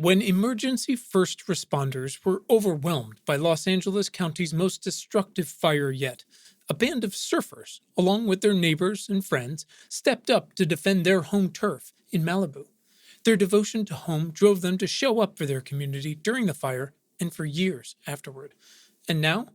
When emergency first responders were overwhelmed by Los Angeles County's most destructive fire yet, a band of surfers, along with their neighbors and friends, stepped up to defend their home turf in Malibu. Their devotion to home drove them to show up for their community during the fire and for years afterward. And now,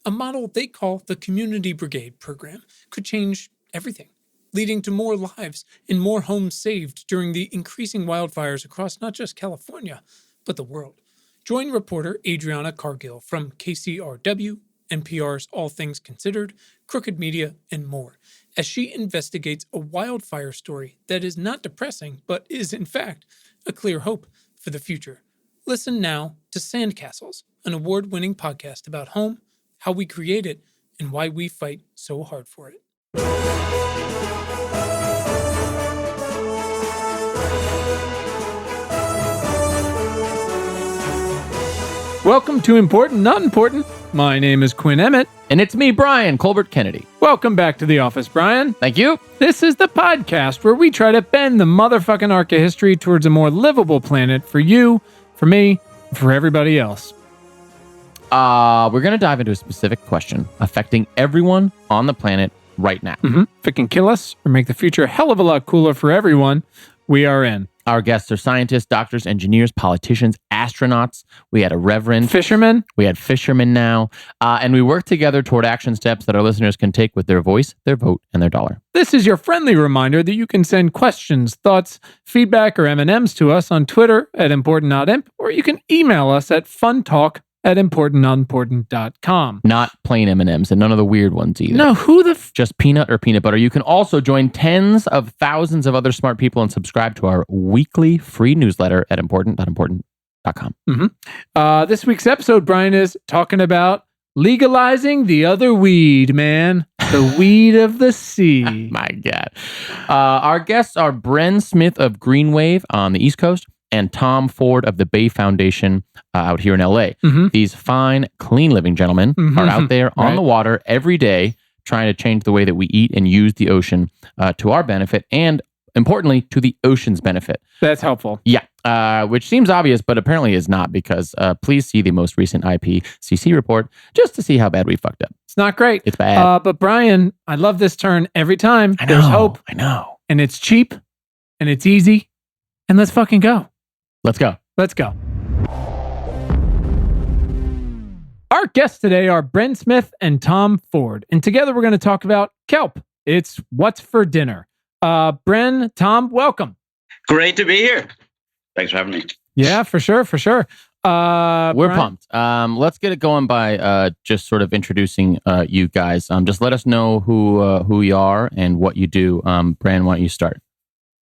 a model they call the Community Brigade program could change everything, leading to more lives and more homes saved during the increasing wildfires across not just California, but the world. Join reporter Adriana Cargill from KCRW, NPR's All Things Considered, Crooked Media, and more, as she investigates a wildfire story that is not depressing, but is, in fact, a clear hope for the future. Listen now to Sandcastles, an award-winning podcast about home, how we create it, and why we fight so hard for it. Welcome to Important Not Important. My name is Quinn Emmett. And it's me, Brian Colbert Kennedy. Welcome back to the office, Brian. Thank you. This is the podcast where we try to bend the motherfucking arc of history towards a more livable planet for you, for me, for everybody else. We're going to dive into a specific question affecting everyone on the planet right now. If it can kill us or make the future a hell of a lot cooler for everyone, we are in. Our guests are scientists, doctors, engineers, politicians, astronauts. We had a reverend. Fishermen. We had fishermen now. And we work together toward action steps that our listeners can take with their voice, their vote, and their dollar. This is your friendly reminder that you can send questions, thoughts, feedback, or M&Ms to us on Twitter at ImportantNotImp, or you can email us at funtalk@importantnotimportant.com. Not plain M&Ms and none of the weird ones either. No, who the... Just peanut or peanut butter. You can also join tens of thousands of other smart people and subscribe to our weekly free newsletter at important.important.com. This week's episode, Brian, is talking about legalizing the other weed, man. The weed of the sea. My God. Our guests are Bren Smith of GreenWave on the East Coast and Tom Ford of the Bay Foundation out here in LA. These fine, clean living gentlemen are out there on the water every day trying to change the way that we eat and use the ocean to our benefit and, importantly, to the ocean's benefit. That's helpful. Yeah, which seems obvious, but apparently is not, because please see the most recent IPCC report just to see how bad we fucked up. It's not great. It's bad. But Brian, I love this turn every time. There's hope. I know. And it's cheap. And it's easy. And let's fucking go. Let's go. Let's go. Our guests today are Bren Smith and Tom Ford. And together we're going to talk about kelp. It's what's for dinner. Bren, Tom, welcome. Great to be here. Thanks for having me. Yeah, for sure. We're Brian? pumped. Let's get it going by just sort of introducing you guys. Just let us know who you are and what you do. Bren, why don't you start?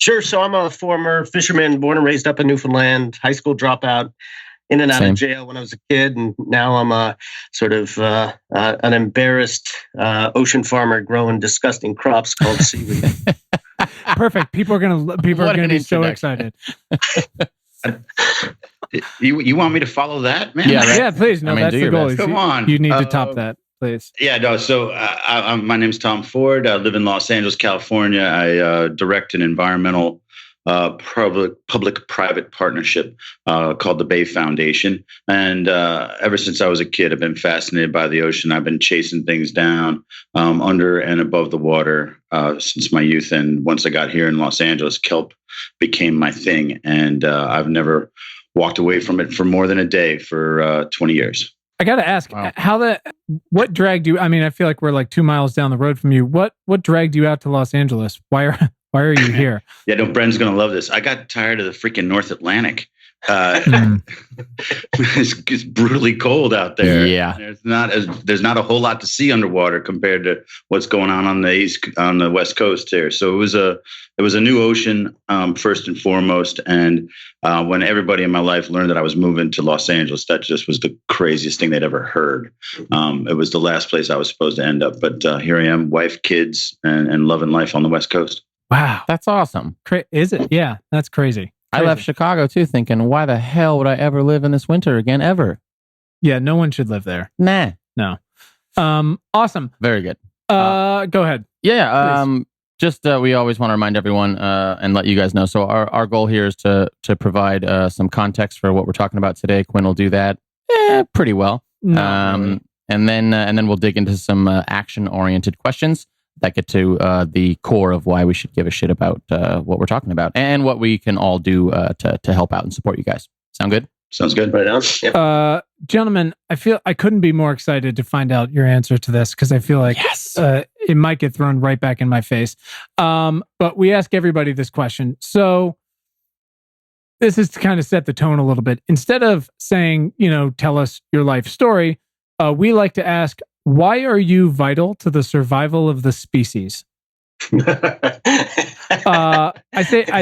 Sure. So I'm a former fisherman, born and raised up in Newfoundland, high school dropout, in and out of jail when I was a kid. And now I'm a sort of an embarrassed ocean farmer growing disgusting crops called seaweed. Perfect. People are gonna be so excited. You want me to follow that, man? Yeah, right. Yeah, please. No, that's the goal. Come on. You need to top that, please. Yeah, no. So my name's Tom Ford. I live in Los Angeles, California. I direct an environmental public-private partnership called the Bay Foundation. And ever since I was a kid, I've been fascinated by the ocean. I've been chasing things down under and above the water since my youth. And once I got here in Los Angeles, kelp became my thing. And I've never walked away from it for more than a day for 20 years. I got to ask, what dragged you? I mean, I feel like we're like 2 miles down the road from you. What dragged you out to Los Angeles? Why are you here? Yeah, no, Bren's going to love this. I got tired of the freaking North Atlantic. It's brutally cold out there. Yeah, there's not a whole lot to see underwater compared to what's going on the West Coast here. So it was a new ocean first and foremost. And when everybody in my life learned that I was moving to Los Angeles, that just was the craziest thing they'd ever heard. It was the last place I was supposed to end up, but here I am, wife, kids, and loving life on the West Coast. Wow, that's awesome. Is it? Yeah, that's crazy. I left Chicago too thinking, why the hell would I ever live in this winter again, ever? Yeah, no one should live there. Nah. No. Awesome. Very good. Go ahead. Yeah. just we always want to remind everyone and let you guys know. So our goal here is to provide some context for what we're talking about today. Quinn will do that pretty well. Really. And then we'll dig into some action-oriented questions that get to the core of why we should give a shit about what we're talking about and what we can all do to help out and support you guys. Sound good? Sounds good. Right on. Yep. Gentlemen, I feel I couldn't be more excited to find out your answer to this because I feel like it might get thrown right back in my face. But we ask everybody this question. So this is to kind of set the tone a little bit. Instead of saying, tell us your life story, we like to ask, why are you vital to the survival of the species? I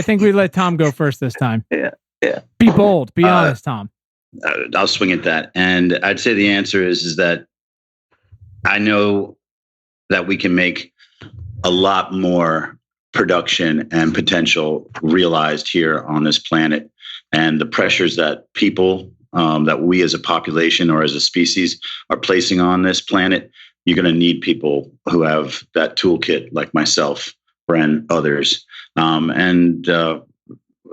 think we let Tom go first this time. Yeah. Be bold. Be honest, Tom. I'll swing at that. And I'd say the answer is that I know that we can make a lot more production and potential realized here on this planet. And the pressures that people, that we as a population or as a species are placing on this planet, you're going to need people who have that toolkit like myself, Bren, others.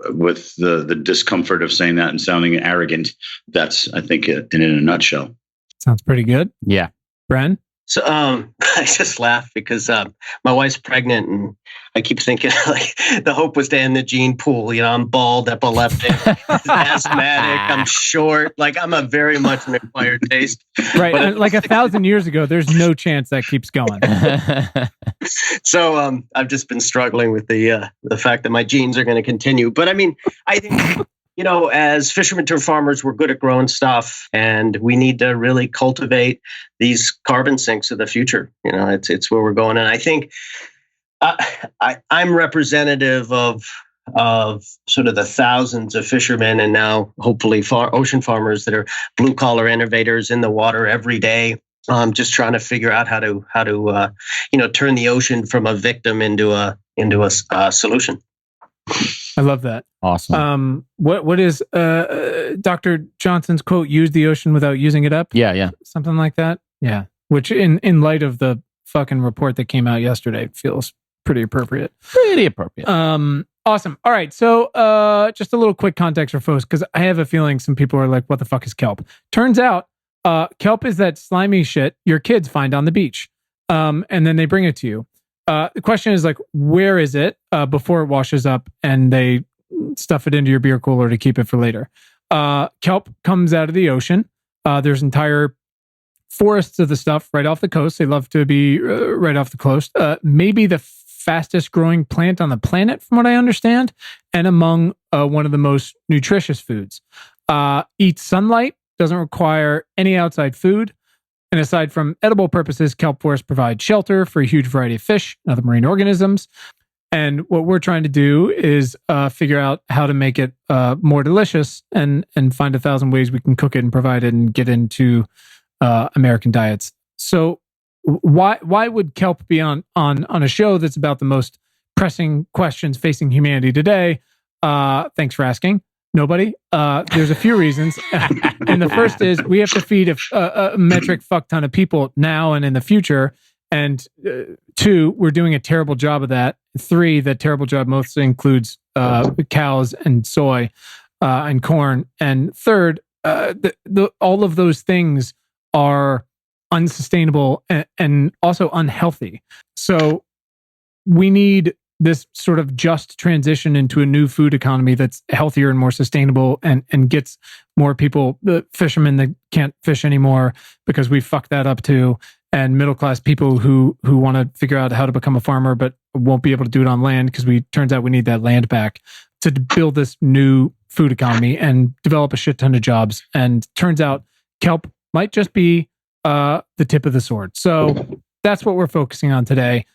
With the discomfort of saying that and sounding arrogant, that's, I think, in a nutshell. Sounds pretty good. Yeah. Bren? So I just laugh because my wife's pregnant, and I keep thinking like the hope was to end the gene pool. I'm bald, epileptic, asthmatic. I'm short. Like I'm a very much an acquired taste. Right, but like 1,000 years ago, there's no chance that keeps going. So I've just been struggling with the fact that my genes are going to continue. But I mean, I think. As fishermen to farmers, we're good at growing stuff, and we need to really cultivate these carbon sinks of the future. It's where we're going. And I think I'm representative of sort of the thousands of fishermen and now hopefully ocean farmers that are blue collar innovators in the water every day. Just trying to figure out how to turn the ocean from a victim into a solution. I love that. Awesome. What is Dr. Johnson's quote? Use the ocean without using it up. Yeah. Something like that. Yeah. Which in light of the fucking report that came out yesterday feels pretty appropriate. Awesome. All right. So just a little quick context for folks, because I have a feeling some people are like, what the fuck is kelp? Turns out kelp is that slimy shit your kids find on the beach. And then they bring it to you. The question is like, where is it before it washes up and they stuff it into your beer cooler to keep it for later? Kelp comes out of the ocean. There's entire forests of the stuff right off the coast. They love to be right off the coast. Maybe the fastest growing plant on the planet, from what I understand, and among one of the most nutritious foods. Eats sunlight, doesn't require any outside food. And aside from edible purposes, kelp forests provide shelter for a huge variety of fish and other marine organisms. And what we're trying to do is figure out how to make it more delicious and find 1,000 ways we can cook it and provide it and get into American diets. So why would kelp be on a show that's about the most pressing questions facing humanity today? Thanks for asking. Nobody. There's a few reasons. And the first is we have to feed a metric fuck ton of people now and in the future. And 2, we're doing a terrible job of that. 3, that terrible job mostly includes cows and soy and corn. And 3rd, all of those things are unsustainable and also unhealthy. So we need this sort of just transition into a new food economy that's healthier and more sustainable and gets more people, the fishermen that can't fish anymore because we fucked that up too, and middle-class people who want to figure out how to become a farmer but won't be able to do it on land because turns out we need that land back to build this new food economy and develop a shit ton of jobs. And turns out kelp might just be the tip of the sword. So that's what we're focusing on today.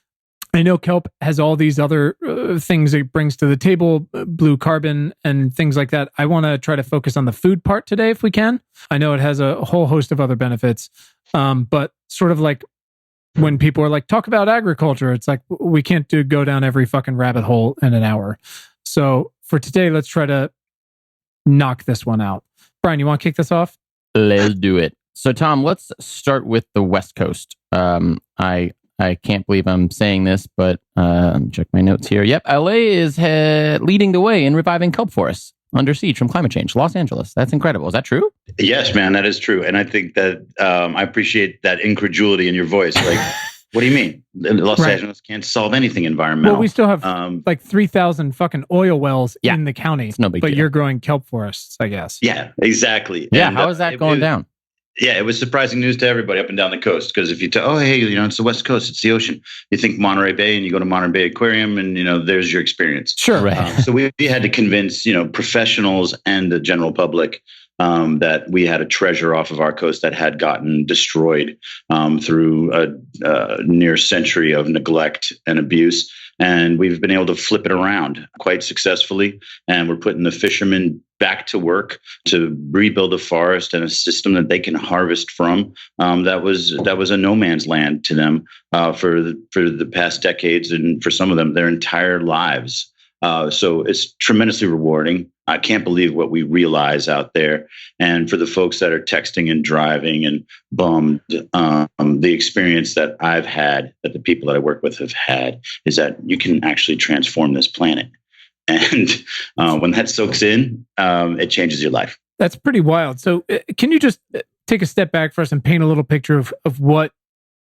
I know kelp has all these other things it brings to the table, blue carbon and things like that. I want to try to focus on the food part today if we can. I know it has a whole host of other benefits, but sort of like when people are like, talk about agriculture, it's like, we can't go down every fucking rabbit hole in an hour. So for today, let's try to knock this one out. Brian, you want to kick this off? Let's do it. So Tom, let's start with the West Coast. I can't believe I'm saying this, but let me check my notes here. Yep, LA is leading the way in reviving kelp forests under siege from climate change. Los Angeles, that's incredible. Is that true? Yes, man, that is true. And I think that I appreciate that incredulity in your voice. Like, what do you mean? Los Angeles can't solve anything environmental. Well, we still have like 3,000 fucking oil wells in the county. It's no big deal. But you're growing kelp forests, I guess. Yeah, exactly. Yeah, and, how is that going down? Yeah, it was surprising news to everybody up and down the coast, because if you tell, hey, it's the West Coast, it's the ocean, you think Monterey Bay, and you go to Monterey Bay Aquarium, and there's your experience. Sure. Right. So we had to convince professionals and the general public that we had a treasure off of our coast that had gotten destroyed through a near century of neglect and abuse. And we've been able to flip it around quite successfully. And we're putting the fishermen back to work to rebuild a forest and a system that they can harvest from. That was a no man's land to them for the past decades, and for some of them, their entire lives. So it's tremendously rewarding. I can't believe what we realize out there. And for the folks that are texting and driving and bummed, the experience that I've had, that the people that I work with have had, is that you can actually transform this planet. And when that soaks in, it changes your life. That's pretty wild. So can you just take a step back for us and paint a little picture of what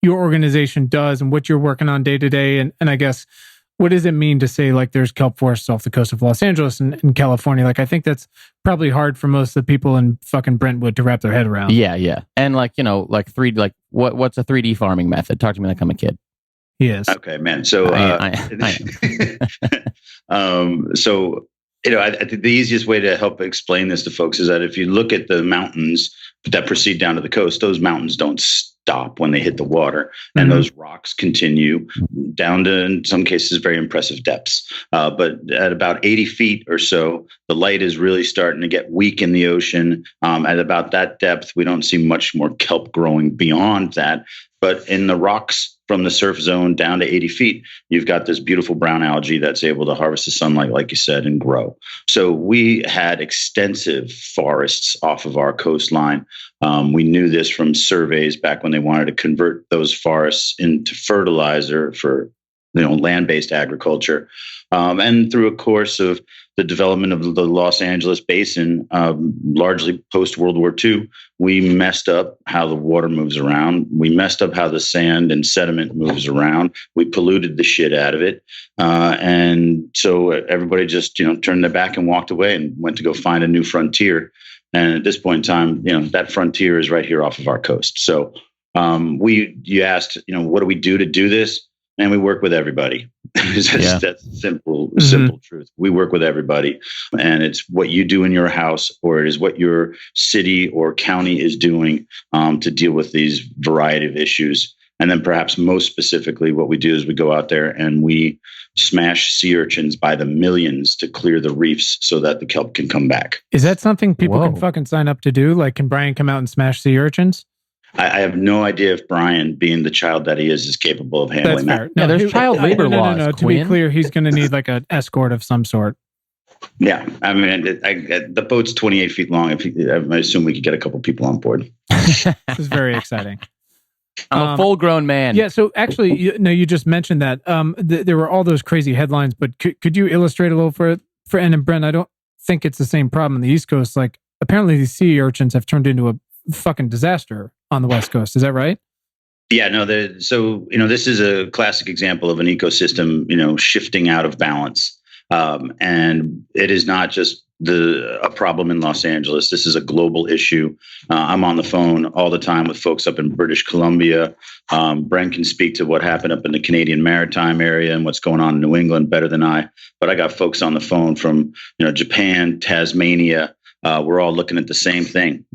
your organization does and what you're working on day to day? And I guess, what does it mean to say, like, there's kelp forests off the coast of Los Angeles and California? Like, I think that's probably hard for most of the people in fucking Brentwood to wrap their head around. Yeah. And what's a 3D farming method? Talk to me like I'm a kid. He is. Okay, man. So, I think the easiest way to help explain this to folks is that if you look at the mountains that proceed down to the coast, those mountains don't stop when they hit the water, and those rocks continue down to, in some cases, very impressive depths. But at about 80 feet or so, the light is really starting to get weak in the ocean. At about that depth, we don't see much more kelp growing beyond that. But in the rocks from the surf zone down to 80 feet, you've got this beautiful brown algae that's able to harvest the sunlight, like you said, and grow. So we had extensive forests off of our coastline. We knew this from surveys back when they wanted to convert those forests into fertilizer for land-based agriculture. And through a course of the development of the Los Angeles basin, largely post-World War II, we messed up how the water moves around. We messed up how the sand and sediment moves around. We polluted the shit out of it. And so everybody just, turned their back and walked away and went to go find a new frontier. And at this point in time, that frontier is right here off of our coast. So you asked, what do we do to do this? And we work with everybody. That's simple truth. We work with everybody. And it's what you do in your house, or it is what your city or county is doing to deal with these variety of issues. And then perhaps most specifically, what we do is we go out there and we smash sea urchins by the millions to clear the reefs so that the kelp can come back. Is that something people can fucking sign up to do? Like, can Brian come out and smash sea urchins? I have no idea if Brian, being the child that he is capable of handling that. No, there's child labor laws. No. To be clear, he's going to need like an escort of some sort. Yeah, I mean, the boat's 28 feet long. I assume we could get a couple people on board. This is very exciting. I'm a full-grown man. Yeah, so actually, you just mentioned that. There were all those crazy headlines, but could you illustrate a little for Ann and Bren? I don't think it's the same problem on the East Coast. Like, apparently these sea urchins have turned into a fucking disaster on the West Coast. Is that right? Yeah, no. This is a classic example of an ecosystem, shifting out of balance. And it is not just a problem in Los Angeles. This is a global issue. I'm on the phone all the time with folks up in British Columbia. Bren can speak to what happened up in the Canadian Maritime area and what's going on in New England better than I. But I got folks on the phone from Japan, Tasmania. We're all looking at the same thing.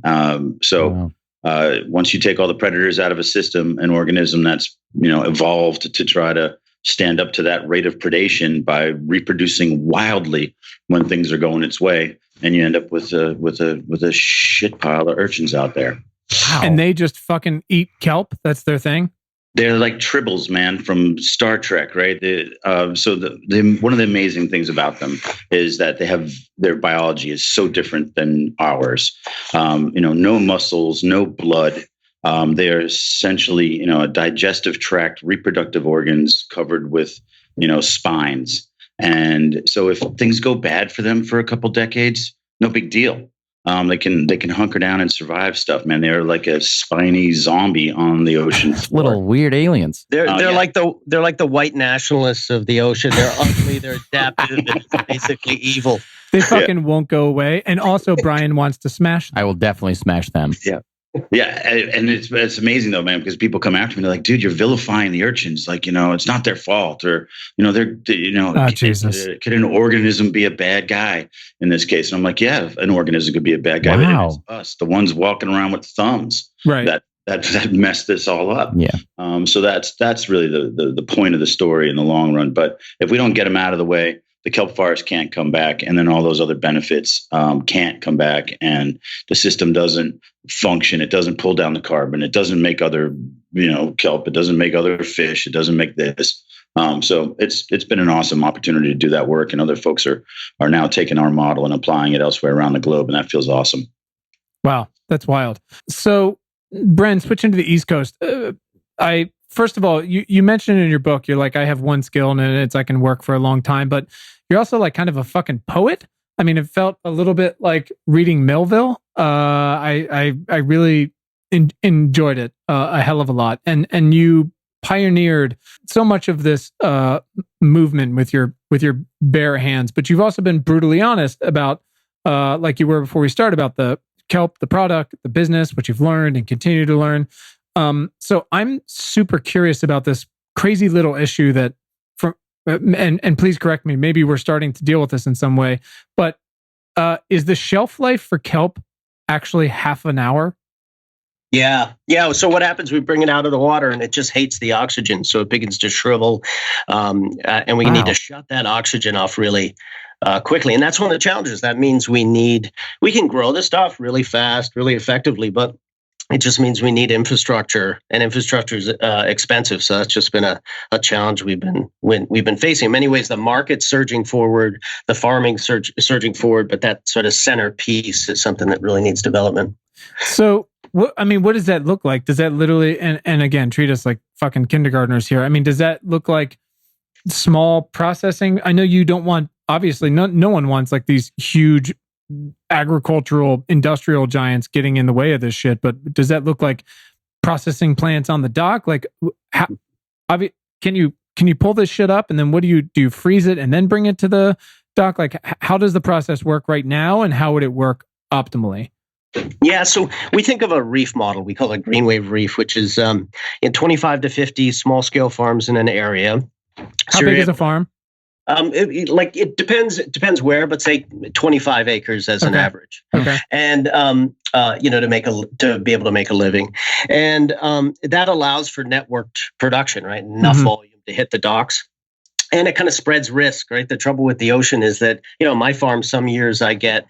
Once you take all the predators out of a system, an organism that's evolved to try to stand up to that rate of predation by reproducing wildly when things are going its way, and you end up with a shit pile of urchins out there. Wow. And they just fucking eat kelp. That's their thing. They're like tribbles, man, from Star Trek, right? So one of the amazing things about them is that their biology is so different than ours. No muscles, no blood. They are essentially, a digestive tract, reproductive organs covered with, spines. And so if things go bad for them for a couple decades, no big deal. They can hunker down and survive stuff, man. They're like a spiny zombie on the ocean floor. Little weird aliens. They're like the white nationalists of the ocean. They're ugly. They're adaptive. They're basically evil. They fucking won't go away. And also, Brian wants to smash them. I will definitely smash them. Yeah. Yeah, and it's amazing though, man, because people come after me, they're like, "Dude, you're vilifying the urchins. Like, it's not their fault, or Jesus. Could an organism be a bad guy in this case?" And I'm like, "Yeah, an organism could be a bad guy. Wow. But it's us, the ones walking around with thumbs, right? That messed this all up." Yeah. So that's really the point of the story in the long run. But if we don't get them out of the way, the kelp forest can't come back, and then all those other benefits can't come back, and the system doesn't function. It doesn't pull down the carbon. It doesn't make other, kelp. It doesn't make other fish. It doesn't make this. So it's been an awesome opportunity to do that work, and other folks are now taking our model and applying it elsewhere around the globe, and that feels awesome. Wow, that's wild. So, Bren, switching to the East Coast, first of all, you mentioned in your book, you're like, I have one skill and it's I can work for a long time, but you're also like kind of a fucking poet. I mean, it felt a little bit like reading Melville. I really enjoyed it a hell of a lot, and you pioneered so much of this movement with your bare hands. But you've also been brutally honest about, like you were before we started, about the kelp, the product, the business, what you've learned and continue to learn. So I'm super curious about this crazy little issue that, and please correct me, maybe we're starting to deal with this in some way, but is the shelf life for kelp actually half an hour? Yeah. So what happens? We bring it out of the water and it just hates the oxygen, so it begins to shrivel, and we need to shut that oxygen off really quickly. And that's one of the challenges. That means we can grow the stuff really fast, really effectively, but it just means we need infrastructure, and infrastructure is expensive. So that's just been a challenge we've been facing. In many ways, the market's surging forward, the farming surging forward, but that sort of centerpiece is something that really needs development. So, what does that look like? Does that literally, and again, treat us like fucking kindergartners here. I mean, does that look like small processing? I know you don't want, obviously, no one wants like these huge agricultural industrial giants getting in the way of this shit, but does that look like processing plants on the dock? Like, can you pull this shit up, and then what do? You freeze it and then bring it to the dock? Like, how does the process work right now, and how would it work optimally? Yeah, so we think of a reef model. We call it GreenWave reef, which is in 25 to 50 small scale farms in an area. How big is a farm? It depends where, but say 25 acres as an average. Okay. And to be able to make a living, and that allows for networked production, right? Enough volume to hit the docks. And it kind of spreads risk, right? The trouble with the ocean is that, my farm, some years I get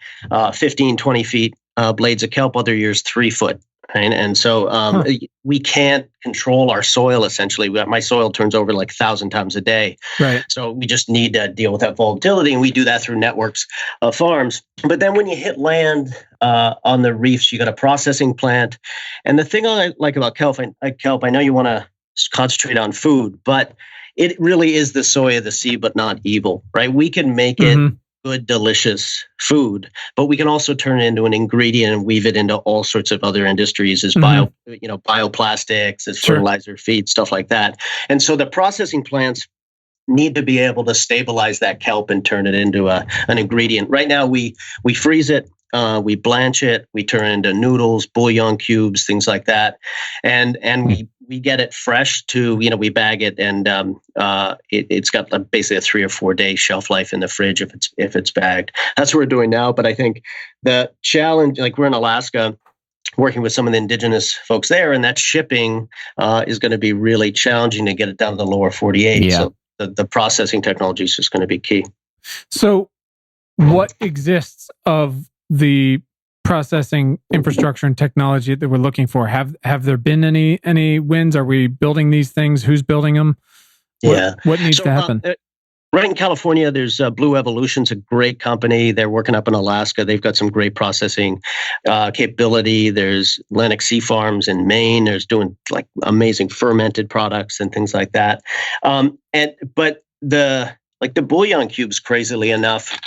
15, 20 feet blades of kelp, other years 3 foot. Right? And so we can't control our soil, essentially. My soil turns over like 1,000 times a day. Right. So we just need to deal with that volatility, and we do that through networks of farms. But then when you hit land on the reefs, you got a processing plant. And the thing I like about kelp, I know you want to concentrate on food, but it really is the soy of the sea, but not evil, right? We can make it good, delicious food, but we can also turn it into an ingredient and weave it into all sorts of other industries as bioplastics, as fertilizer, feed, stuff like that. And so the processing plants need to be able to stabilize that kelp and turn it into an ingredient. Right now, we freeze it, we blanch it, we turn it into noodles, bouillon cubes, things like that, and we get it fresh to, we bag it, and it's got basically a 3 or 4 day shelf life in the fridge if it's bagged. That's what we're doing now. But I think the challenge, like we're in Alaska, working with some of the indigenous folks there, and that shipping is going to be really challenging to get it down to the lower 48. Yeah. So the processing technology is just going to be key. So what exists of the processing infrastructure and technology that we're looking for? Have there been any wins? Are we building these things? Who's building them? What needs to happen? Right in California, there's Blue Evolution's a great company. They're working up in Alaska. They've got some great processing capability. There's Atlantic Sea Farms in Maine. There's doing like amazing fermented products and things like that. But the bouillon cubes, crazily enough,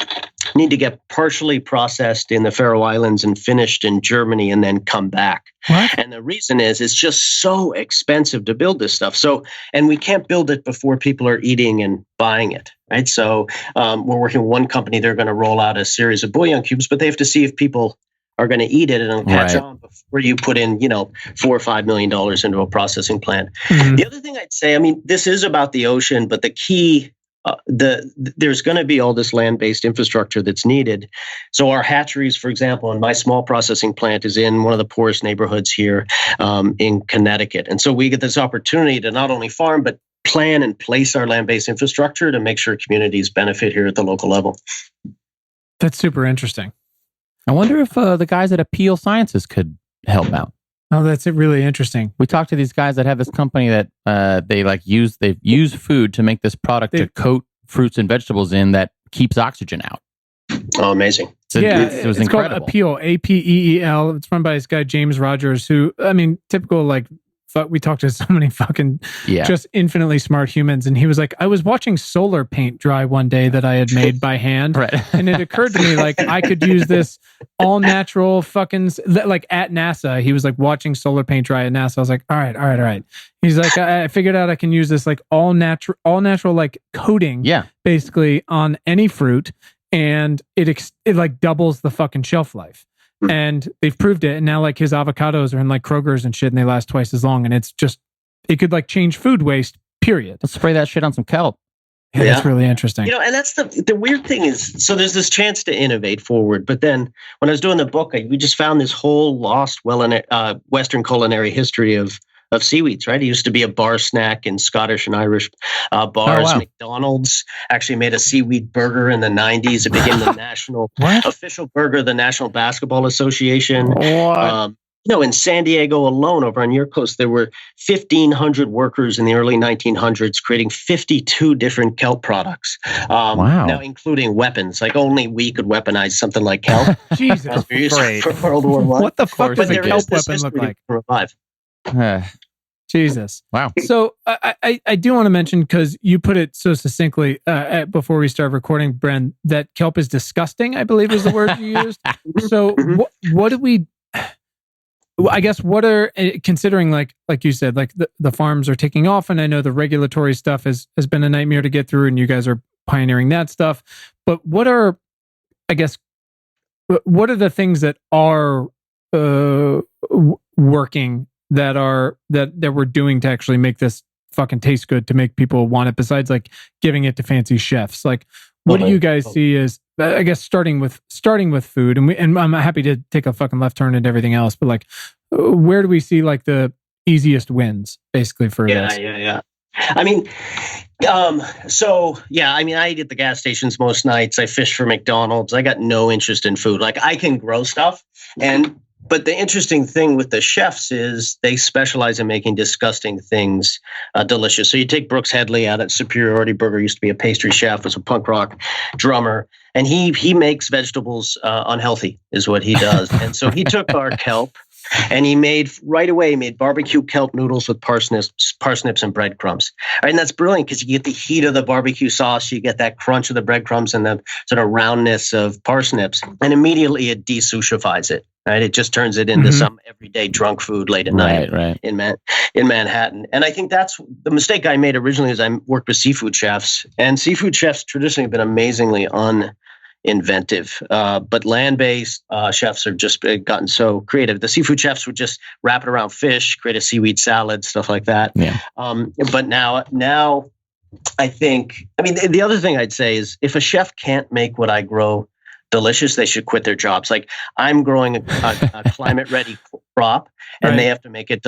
need to get partially processed in the Faroe Islands and finished in Germany and then come back. What? And the reason is it's just so expensive to build this stuff. So, and we can't build it before people are eating and buying it, right? So we're working with one company. They're going to roll out a series of bouillon cubes, but they have to see if people are going to eat it and it'll catch on before you put in, $4 or $5 million into a processing plant. Mm-hmm. The other thing I'd say, I mean, this is about the ocean, but the key there's going to be all this land-based infrastructure that's needed. So our hatcheries, for example, and my small processing plant is in one of the poorest neighborhoods here in Connecticut. And so we get this opportunity to not only farm, but plan and place our land-based infrastructure to make sure communities benefit here at the local level. That's super interesting. I wonder if the guys at Appeal Sciences could help out. Oh, that's really interesting. We talked to these guys that have this company that they use food to make this product to coat fruits and vegetables in that keeps oxygen out. Oh, amazing. So it was incredible. Called Appeal, APEEL. It's run by this guy, James Rogers, who, I mean, typical, like, we talked to so many fucking just infinitely smart humans. And he was like, I was watching solar paint dry one day that I had made by hand. Right. And it occurred to me, like, I could use this all natural fucking, like at NASA, he was like watching solar paint dry at NASA. I was like, all right. He's like, I figured out I can use this like all natural like coating basically on any fruit. And it like doubles the fucking shelf life. And they've proved it. And now like his avocados are in like Kroger's and shit and they last twice as long. And it's just, it could like change food waste, period. Let's spray that shit on some kelp. Yeah, that's really interesting. And that's the weird thing is, so there's this chance to innovate forward. But then when I was doing the book, we just found this whole lost Western culinary history of seaweeds, right? It used to be a bar snack in Scottish and Irish bars. Oh, wow. McDonald's actually made a seaweed burger in the 90s. It became the national official burger of the National Basketball Association. In San Diego alone, over on your coast, there were 1,500 workers in the early 1900s creating 52 different kelp products. Now, including weapons. Like only we could weaponize something like kelp. Jesus, great. For World War I. What the fuck does a kelp weapon look like? Revive. Jesus. Wow. So I do want to mention, because you put it so succinctly before we started recording, Bren, that kelp is disgusting, I believe is the word you used. So what do we... I guess what are, considering like you said, like the farms are taking off, and I know the regulatory stuff has been a nightmare to get through, and you guys are pioneering that stuff. But what are the things that are working that we're doing to actually make this fucking taste good, to make people want it, besides like giving it to fancy chefs? Like, what do you guys see as, I guess, starting with food, and I'm happy to take a fucking left turn and everything else, but like, where do we see like the easiest wins basically for this? Yeah. I mean, I eat at the gas stations most nights. I fish for McDonald's. I got no interest in food. Like, I can grow stuff, but the interesting thing with the chefs is they specialize in making disgusting things delicious. So you take Brooks Headley out at Superiority Burger, used to be a pastry chef, was a punk rock drummer, and he makes vegetables unhealthy is what he does. And so he took our kelp and he made barbecue kelp noodles with parsnips and breadcrumbs. And that's brilliant because you get the heat of the barbecue sauce, you get that crunch of the breadcrumbs and the sort of roundness of parsnips, and immediately it desucifies it. Right, it just turns it into some everyday drunk food late at night in Manhattan. And I think that's the mistake I made originally. Is I worked with seafood chefs, and seafood chefs traditionally have been amazingly uninventive. But land-based chefs have just gotten so creative. The seafood chefs would just wrap it around fish, create a seaweed salad, stuff like that. Yeah. But now I think, the other thing I'd say is, if a chef can't make what I grow delicious, they should quit their jobs. Like, I'm growing a climate ready crop, and they have to make it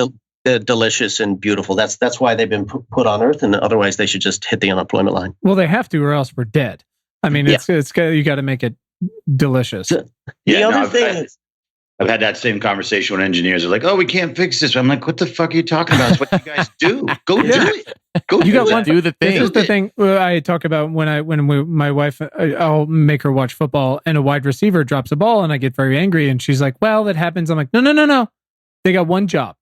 delicious and beautiful. That's why they've been put on earth, and otherwise they should just hit the unemployment line. Well, they have to, or else we're dead. It's you got to make it delicious. The other thing is, I've had that same conversation when engineers are like, "Oh, we can't fix this." I'm like, "What the fuck are you talking about? It's what you guys do. Go do it. Go You do got it. one do the thing. This is the thing I talk about my wife, I'll make her watch football and a wide receiver drops a ball and I get very angry and she's like, "Well, that happens." I'm like, No. They got one job.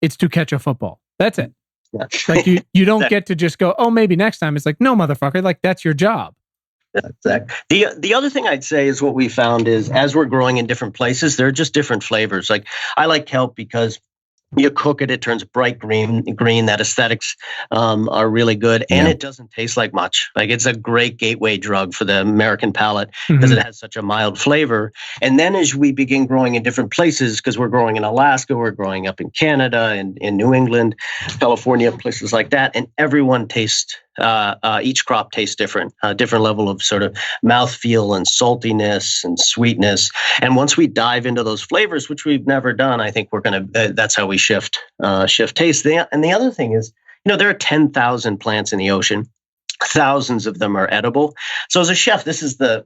It's to catch a football. That's it. Yeah. Like you don't get to just go, "Oh, maybe next time." It's like, no, motherfucker. Like that's your job. Exactly. The other thing I'd say is what we found is as we're growing in different places, there are just different flavors. Like I like kelp because you cook it, it turns bright green. That aesthetics are really good, and it doesn't taste like much. Like it's a great gateway drug for the American palate because it has such a mild flavor. And then as we begin growing in different places, because we're growing in Alaska, we're growing up in Canada and in New England, California, places like that, and everyone tastes. Each crop tastes different, different level of sort of mouthfeel and saltiness and sweetness. And once we dive into those flavors, which we've never done, I think we're going to. That's how we shift taste. And the other thing is, there are 10,000 plants in the ocean. Thousands of them are edible. So as a chef, this is the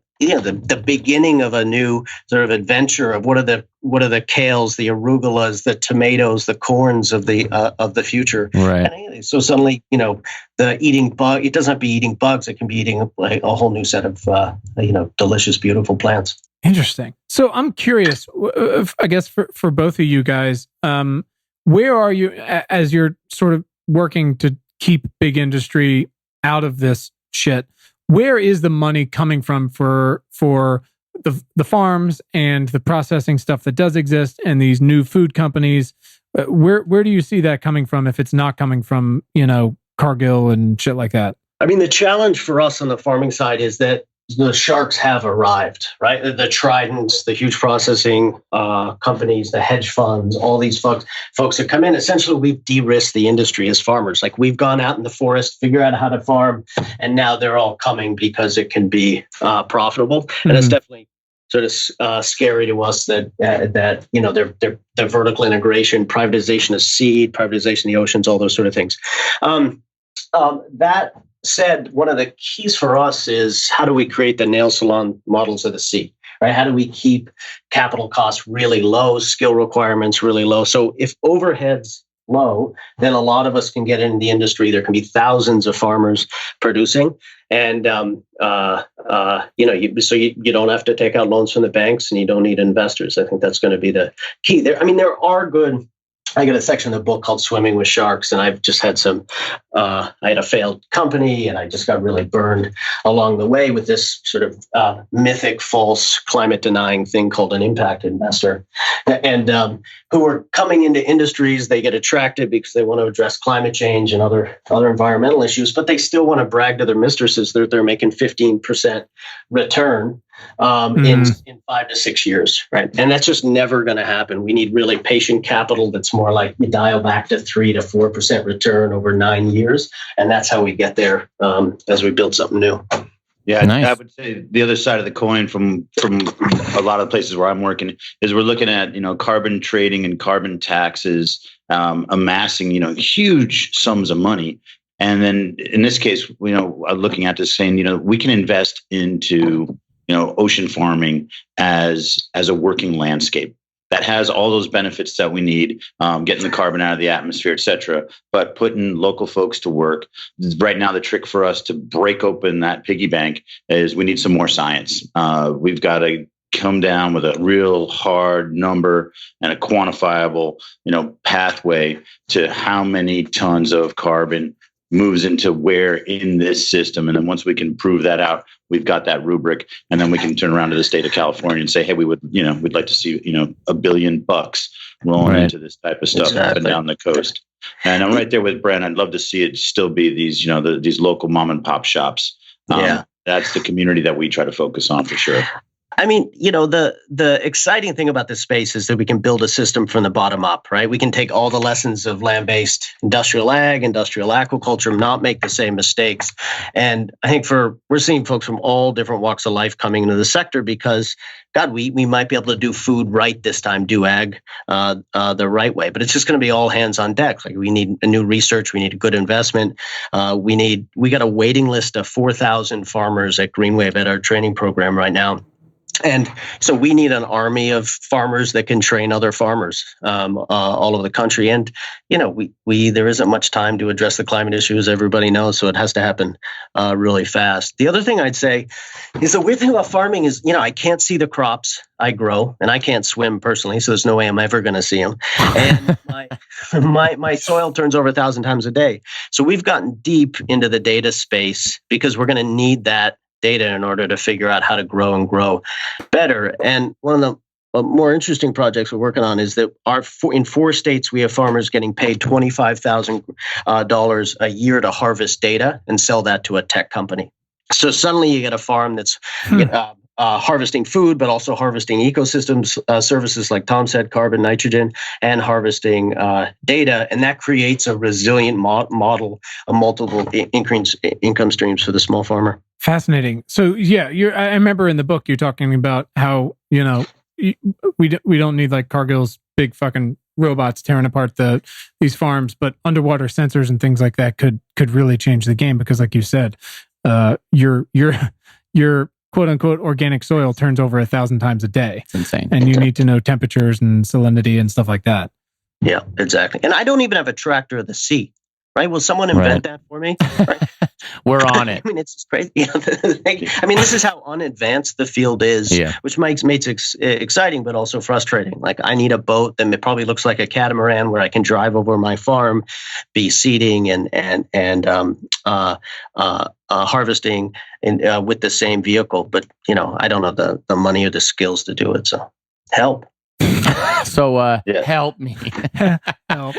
beginning of a new sort of adventure of what are the kales, the arugulas, the tomatoes, the corns of the future. Right. And so suddenly, the eating bug, it doesn't have to be eating bugs. It can be eating a whole new set of delicious, beautiful plants. Interesting. So I'm curious, I guess for both of you guys, where are you as you're sort of working to keep big industry out of this shit? Where is the money coming from for the farms and the processing stuff that does exist and these new food companies? Where do you see that coming from if it's not coming from, Cargill and shit like that? I mean, the challenge for us on the farming side is that the sharks have arrived, right? The Tridents, the huge processing companies, the hedge funds, all these folks that come in. Essentially, we've de-risked the industry as farmers. Like we've gone out in the forest, figure out how to farm, and now they're all coming because it can be profitable. And it's definitely sort of scary to us that their vertical integration, privatization of seed, privatization of the oceans, all those sort of things. That said, one of the keys for us is how do we create the nail salon models of the sea, right? How do we keep capital costs really low, skill requirements really low? So if overhead's low, then a lot of us can get into the industry. There can be thousands of farmers producing, and so you don't have to take out loans from the banks, and you don't need investors. I think that's going to be the key. There are good. I got a section of the book called Swimming with Sharks, and I've just had I had a failed company, and I just got really burned along the way with this sort of mythic, false, climate-denying thing called an impact investor. And who are coming into industries, they get attracted because they want to address climate change and other environmental issues, but they still want to brag to their mistresses that they're making 15% return in 5 to 6 years, right? And that's just never going to happen. We need really patient capital that's more like you dial back to 3 to 4% return over 9 years, and that's how we get there as we build something new. Yeah, nice. I would say the other side of the coin from a lot of the places where I'm working is we're looking at carbon trading and carbon taxes amassing huge sums of money. And then in this case, looking at this saying, we can invest into ocean farming as a working landscape that has all those benefits that we need, getting the carbon out of the atmosphere, et cetera, but putting local folks to work. Right now, the trick for us to break open that piggy bank is we need some more science. We've got to come down with a real hard number and a quantifiable, pathway to how many tons of carbon moves into where in this system. And then once we can prove that out, we've got that rubric. And then we can turn around to the state of California and say, hey, we'd like to see, $1 billion rolling into this type of stuff up and down the coast. And I'm right there with Bren. I'd love to see it still be these, these local mom and pop shops. That's the community that we try to focus on for sure. I mean, the exciting thing about this space is that we can build a system from the bottom up, right? We can take all the lessons of land-based industrial ag, industrial aquaculture, not make the same mistakes. And I think we're seeing folks from all different walks of life coming into the sector because, God, we might be able to do food right this time, do ag the right way. But it's just going to be all hands on deck. Like we need a new research, we need a good investment. We got a waiting list of 4,000 farmers at GreenWave at our training program right now. And so we need an army of farmers that can train other farmers all over the country. And, there isn't much time to address the climate issue, as everybody knows, so it has to happen really fast. The other thing I'd say is the weird thing about farming is, I can't see the crops I grow, and I can't swim personally, so there's no way I'm ever going to see them. And my soil turns over 1,000 times a day. So we've gotten deep into the data space because we're going to need that data in order to figure out how to grow and grow better. And one of the more interesting projects we're working on is that in 4 states, we have farmers getting paid $25,000 a year to harvest data and sell that to a tech company. So suddenly you get a farm that's harvesting food, but also harvesting ecosystems services, like Tom said, carbon, nitrogen, and harvesting data. And that creates a resilient model of multiple income streams for the small farmer. Fascinating. So yeah, I remember in the book you're talking about how we don't need like Cargill's big fucking robots tearing apart these farms, but underwater sensors and things like that could really change the game, because like you said, your quote unquote organic soil turns over 1,000 times a day. It's insane. And you need to know temperatures and salinity and stuff like that. Yeah, exactly. And I don't even have a tractor of the sea. Right? Will someone invent that for me? Right? We're on it. I mean, it's just crazy. I mean, this is how unadvanced the field is, which makes it exciting, but also frustrating. Like, I need a boat that probably looks like a catamaran where I can drive over my farm, be seeding and harvesting with the same vehicle. But I don't have the money or the skills to do it. So help. So help me. Help.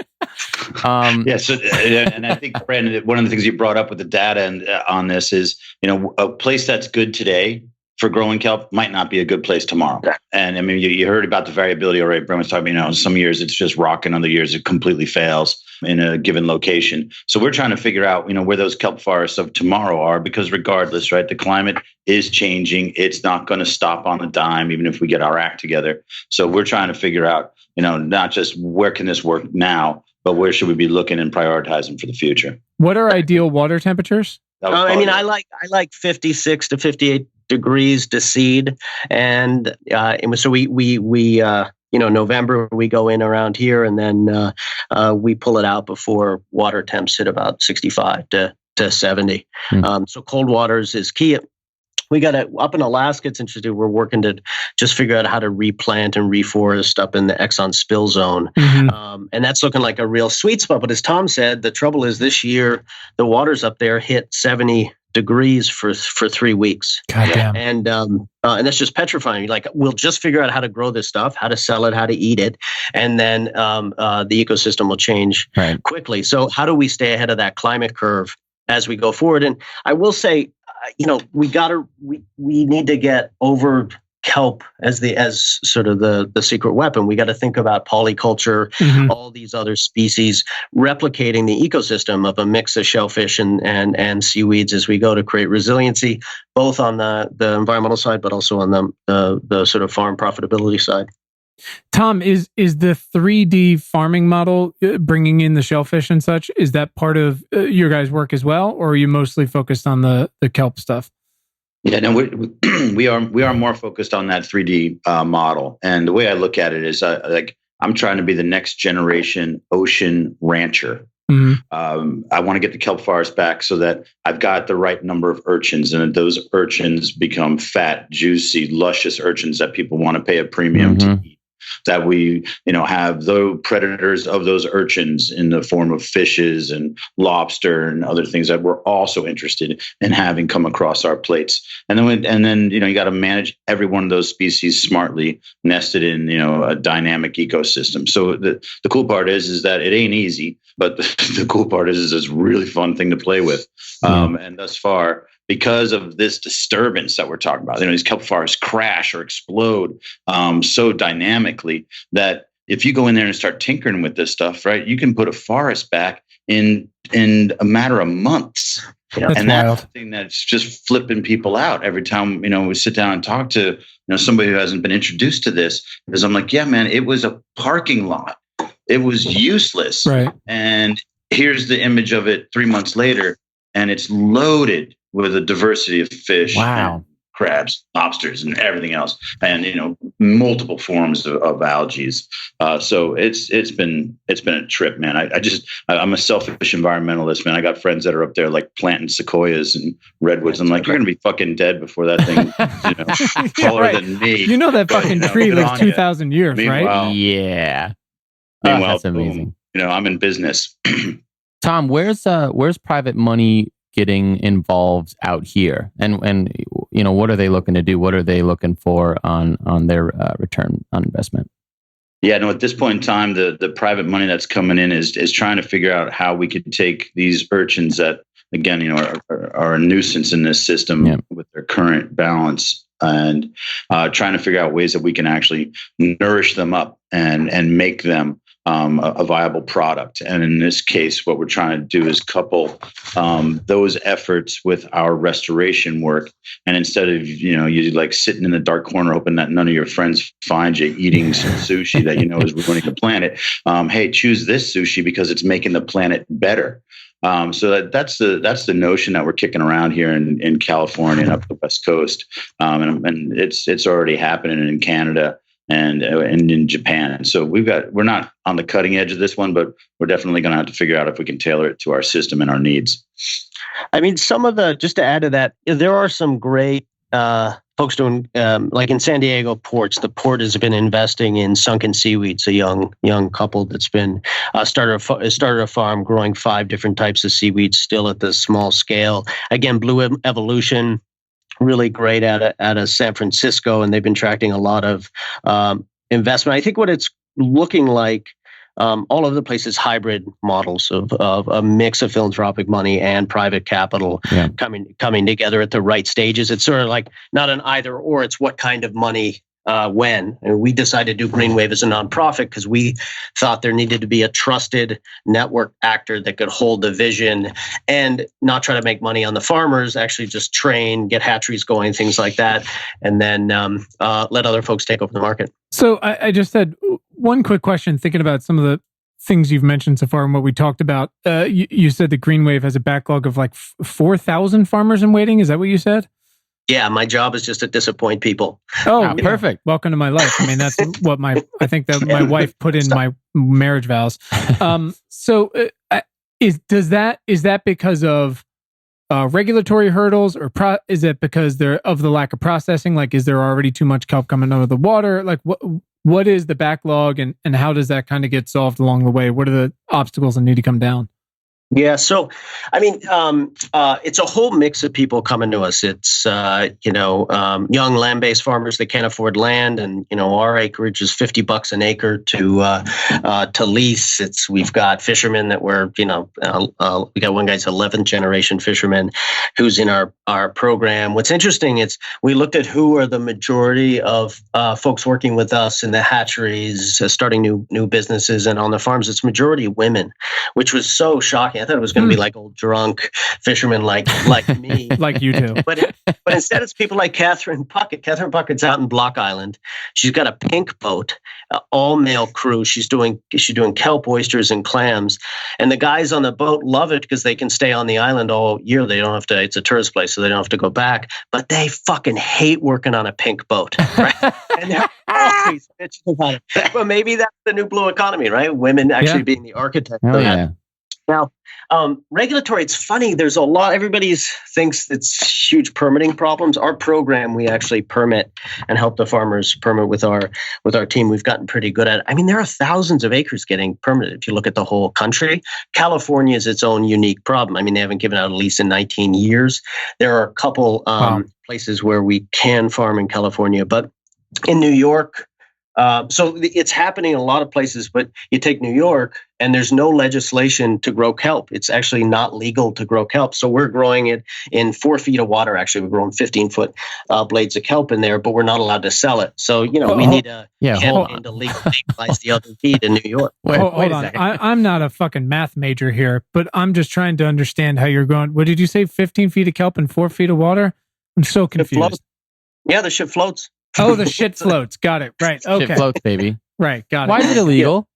So and I think, Bren, one of the things you brought up with the data and on this is, a place that's good today for growing kelp might not be a good place tomorrow. And I mean, you heard about the variability already. Bren was talking, some years it's just rocking, other years it completely fails in a given location. So we're trying to figure out, where those kelp forests of tomorrow are, because regardless, right, the climate is changing. It's not going to stop on a dime, even if we get our act together. So we're trying to figure out, not just where can this work now, but where should we be looking and prioritizing for the future? What are ideal water temperatures? I like 56 to 58 degrees to seed, and so we November we go in around here, and then we pull it out before water temps hit about 65 to 70. So cold waters is key. We got up in Alaska. It's interesting. We're working to just figure out how to replant and reforest up in the Exxon spill zone. And that's looking like a real sweet spot. But as Tom said, the trouble is this year, the waters up there hit 70 degrees for 3 weeks. Goddamn. And that's just petrifying. Like, we'll just figure out how to grow this stuff, how to sell it, how to eat it. And then the ecosystem will change quickly. So how do we stay ahead of that climate curve as we go forward? And I will say, we need to get over kelp as sort of the secret weapon. We got to think about polyculture, all these other species replicating the ecosystem of a mix of shellfish and seaweeds as we go, to create resiliency, both on the environmental side, but also on the sort of farm profitability side. Tom, is the 3D farming model bringing in the shellfish and such? Is that part of your guys' work as well, or are you mostly focused on the kelp stuff? Yeah, no, we are more focused on that 3D model. And the way I look at it is, I'm trying to be the next generation ocean rancher. I want to get the kelp forest back so that I've got the right number of urchins, and that those urchins become fat, juicy, luscious urchins that people want to pay a premium to eat. That we, have the predators of those urchins in the form of fishes and lobster and other things that we're also interested in having come across our plates. And then you got to manage every one of those species smartly, nested in, a dynamic ecosystem. So the cool part is that it ain't easy, but the cool part is it's a really fun thing to play with. And thus far, because of this disturbance that we're talking about, these kelp forests crash or explode so dynamically that if you go in there and start tinkering with this stuff, right, you can put a forest back in a matter of months. That's that's something that's just flipping people out every time, we sit down and talk to, somebody who hasn't been introduced to this, because I'm like, yeah, man, it was a parking lot. It was useless. Right. And here's the image of it 3 months later, and it's loaded with a diversity of fish, and crabs, lobsters, and everything else, and multiple forms of algae. So it's been a trip, man. I'm a selfish environmentalist, man. I got friends that are up there like planting sequoias and redwoods. I'm like, you're gonna be fucking dead before that thing, taller than me. That fucking tree lives 2,000 years, right? Yeah. Meanwhile, that's amazing. I'm in business. Tom, where's private money getting involved out here, and what are they looking to do? What are they looking for on their return on investment? Yeah, no. At this point in time, the private money that's coming in is trying to figure out how we could take these urchins that, again, are a nuisance in this system with their current balance, and trying to figure out ways that we can actually nourish them up and make them a viable product. And in this case, what we're trying to do is couple those efforts with our restoration work. And instead of, you like sitting in the dark corner hoping that none of your friends find you eating some sushi that is ruining the planet, hey, choose this sushi because it's making the planet better. So that's the notion that we're kicking around here in California and up the West Coast. And it's already happening in Canada and in Japan. And so we're not on the cutting edge of this one, but we're definitely going to have to figure out if we can tailor it to our system and our needs. I mean, just to add to that, there are some great folks doing, like in San Diego ports. The port has been investing in sunken seaweed. It's a young couple that's been started a farm growing 5 different types of seaweed, still at the small scale. Again, Blue Evolution, really great out of San Francisco, and they've been attracting a lot of investment. I think what it's looking like all over the place is hybrid models of a mix of philanthropic money and private capital coming together at the right stages. It's sort of like not an either or, it's what kind of money when. And we decided to do GreenWave as a nonprofit because we thought there needed to be a trusted network actor that could hold the vision and not try to make money on the farmers, actually just train, get hatcheries going, things like that, and then let other folks take over the market. So I just had one quick question, thinking about some of the things you've mentioned so far and what we talked about. You said that GreenWave has a backlog of like 4,000 farmers in waiting. Is that what you said? Yeah, my job is just to disappoint people. Oh, perfect. Welcome to my life. I mean, that's what my wife put in my marriage vows. So is that because of regulatory hurdles, or is it because of the lack of processing? Like, is there already too much kelp coming out of the water? Like, what is the backlog, and how does that kind of get solved along the way? What are the obstacles that need to come down? Yeah, so I mean, it's a whole mix of people coming to us. It's young land-based farmers that can't afford land, and our acreage is $50 an acre to lease. We've got fishermen that we got one guy's 11th generation fisherman who's in our program. What's interesting is we looked at who are the majority of folks working with us in the hatcheries, starting new businesses, and on the farms. It's majority women, which was so shocking. I thought it was going to be like old drunk fishermen like me. Like you do. But instead it's people like Catherine Puckett. Catherine Puckett's out in Block Island. She's got a pink boat, all male crew. She's doing kelp, oysters, and clams. And the guys on the boat love it because they can stay on the island all year. They don't have to, it's a tourist place, so they don't have to go back. But they fucking hate working on a pink boat. Right? And they're always bitching about it. Well, maybe that's the new blue economy, right? Women actually being the architect of that. Now, regulatory, it's funny. There's a lot, everybody thinks it's huge permitting problems. Our program, we actually permit and help the farmers permit with our team. We've gotten pretty good at it. I mean, there are thousands of acres getting permitted. If you look at the whole country, California is its own unique problem. I mean, they haven't given out a lease in 19 years. There are a couple places where we can farm in California, but in New York, so it's happening in a lot of places, but you take New York and there's no legislation to grow kelp. It's actually not legal to grow kelp. So we're growing it in 4 feet of water. Actually, we're growing 15-foot blades of kelp in there, but we're not allowed to sell it. So, we need a campaign to legalize the other feed in New York. Hold on. I'm not a fucking math major here, but I'm just trying to understand how you're going. What did you say? 15 feet of kelp and 4 feet of water? I'm so confused. Yeah, the ship floats. Oh, the shit floats. Got it. Right. Okay. Shit floats, baby. Right. Got it. Why is it illegal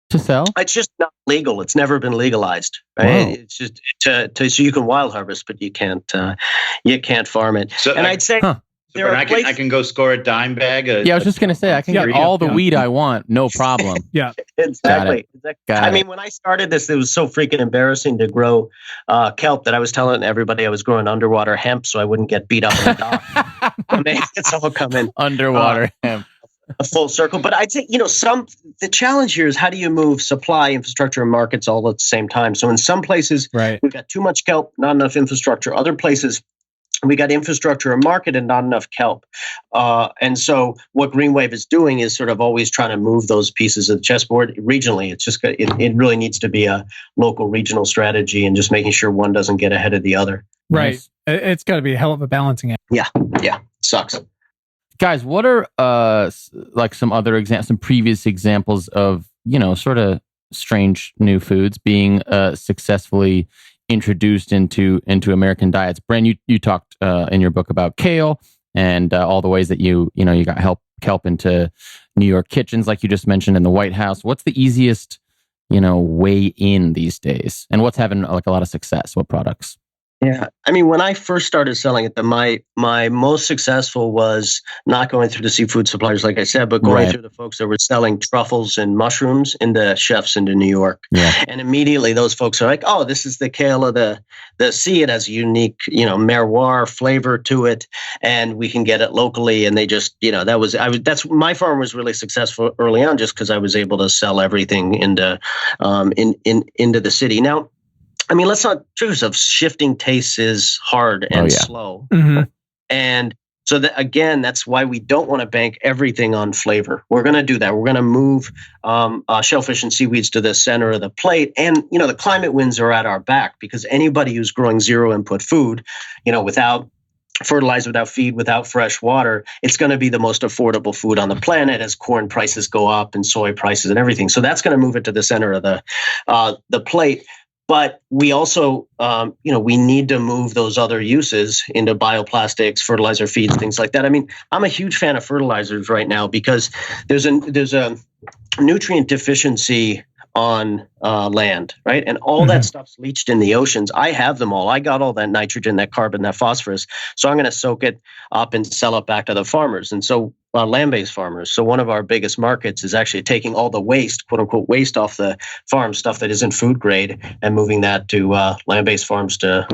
to sell? It's just not legal. It's never been legalized. Right? Whoa. It's just so you can wild harvest, but you can't farm it. So, and I'd say I can go score a dime bag. I was just going to say, I can get all the weed I want, no problem. Exactly. I mean, when I started this, it was so freaking embarrassing to grow kelp that I was telling everybody I was growing underwater hemp so I wouldn't get beat up in the dock. When they all come in. Underwater hemp. A full circle. But I'd say, the challenge here is how do you move supply, infrastructure, and markets all at the same time? So in some places, we've got too much kelp, not enough infrastructure. Other places, we got infrastructure and market and not enough kelp. And so what GreenWave is doing is sort of always trying to move those pieces of the chessboard regionally. It's just, it really needs to be a local regional strategy and just making sure one doesn't get ahead of the other. Right. Nice. It's got to be a hell of a balancing act. Yeah. Sucks. Guys, what are like some previous examples of, sort of strange new foods being successfully introduced into American diets? Bren, you talked in your book about kale and all the ways that you got kelp into New York kitchens, like you just mentioned, in the White House. What's the easiest, way in these days? And what's having like a lot of success? What products? Yeah. I mean, when I first started selling it, my most successful was not going through the seafood suppliers, like I said, but going through the folks that were selling truffles and mushrooms into chefs into New York. Yeah. And immediately those folks are like, oh, this is the kale of the sea. It has a unique, terroir flavor to it, and we can get it locally. And they just, my farm was really successful early on just because I was able to sell everything into the city. Now, I mean, let's not choose of shifting tastes is hard and slow. Mm-hmm. And so that's why we don't want to bank everything on flavor. We're going to do that. We're going to move shellfish and seaweeds to the center of the plate. And, the climate winds are at our back because anybody who's growing zero input food, without fertilizer, without feed, without fresh water, it's going to be the most affordable food on the planet as corn prices go up and soy prices and everything. So that's going to move it to the center of the plate. But we also, we need to move those other uses into bioplastics, fertilizer feeds, things like that. I mean, I'm a huge fan of fertilizers right now because there's a nutrient deficiency on land, right? And all that stuff's leached in the oceans. I have them all. I got all that nitrogen, that carbon, that phosphorus. So I'm going to soak it up and sell it back to the farmers. And so land-based farmers. So one of our biggest markets is actually taking all the waste, quote unquote, waste off the farm, stuff that isn't food grade, and moving that to land-based farms to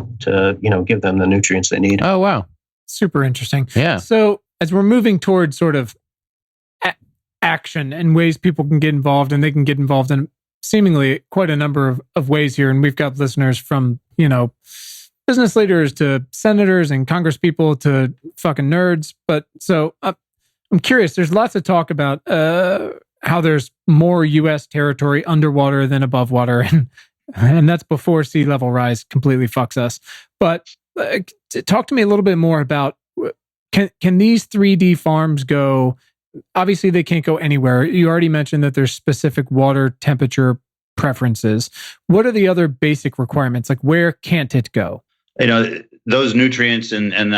give them the nutrients they need. Oh, wow. Super interesting. Yeah. So as we're moving towards sort of action and ways people can get involved, and they can get involved in seemingly quite a number of ways here. And we've got listeners from, business leaders to senators and congresspeople to fucking nerds. But so I'm curious, there's lots of talk about how there's more U.S. territory underwater than above water. And that's before sea level rise completely fucks us. But talk to me a little bit more about, can these 3D farms go? Obviously, they can't go anywhere. You already mentioned that there's specific water temperature preferences. What are the other basic requirements? Like, where can't it go? Those nutrients and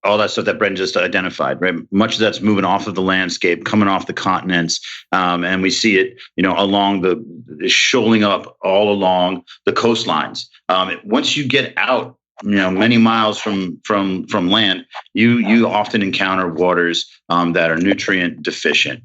all that stuff that Bren just identified, right? Much of that's moving off of the landscape, coming off the continents, and we see it, along shoaling up all along the coastlines. Once you get out, many miles from land, you often encounter waters that are nutrient deficient.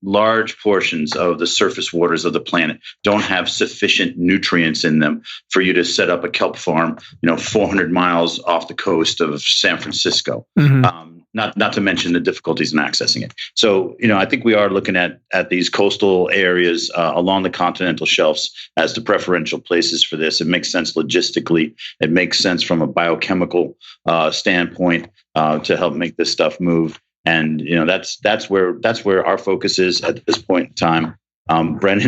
Large portions of the surface waters of the planet don't have sufficient nutrients in them for you to set up a kelp farm, 400 miles off the coast of San Francisco. Mm-hmm. Not to mention the difficulties in accessing it. So, I think we are looking at these coastal areas along the continental shelves as the preferential places for this. It makes sense logistically. It makes sense from a biochemical standpoint to help make this stuff move. And that's where our focus is at this point in time. Bren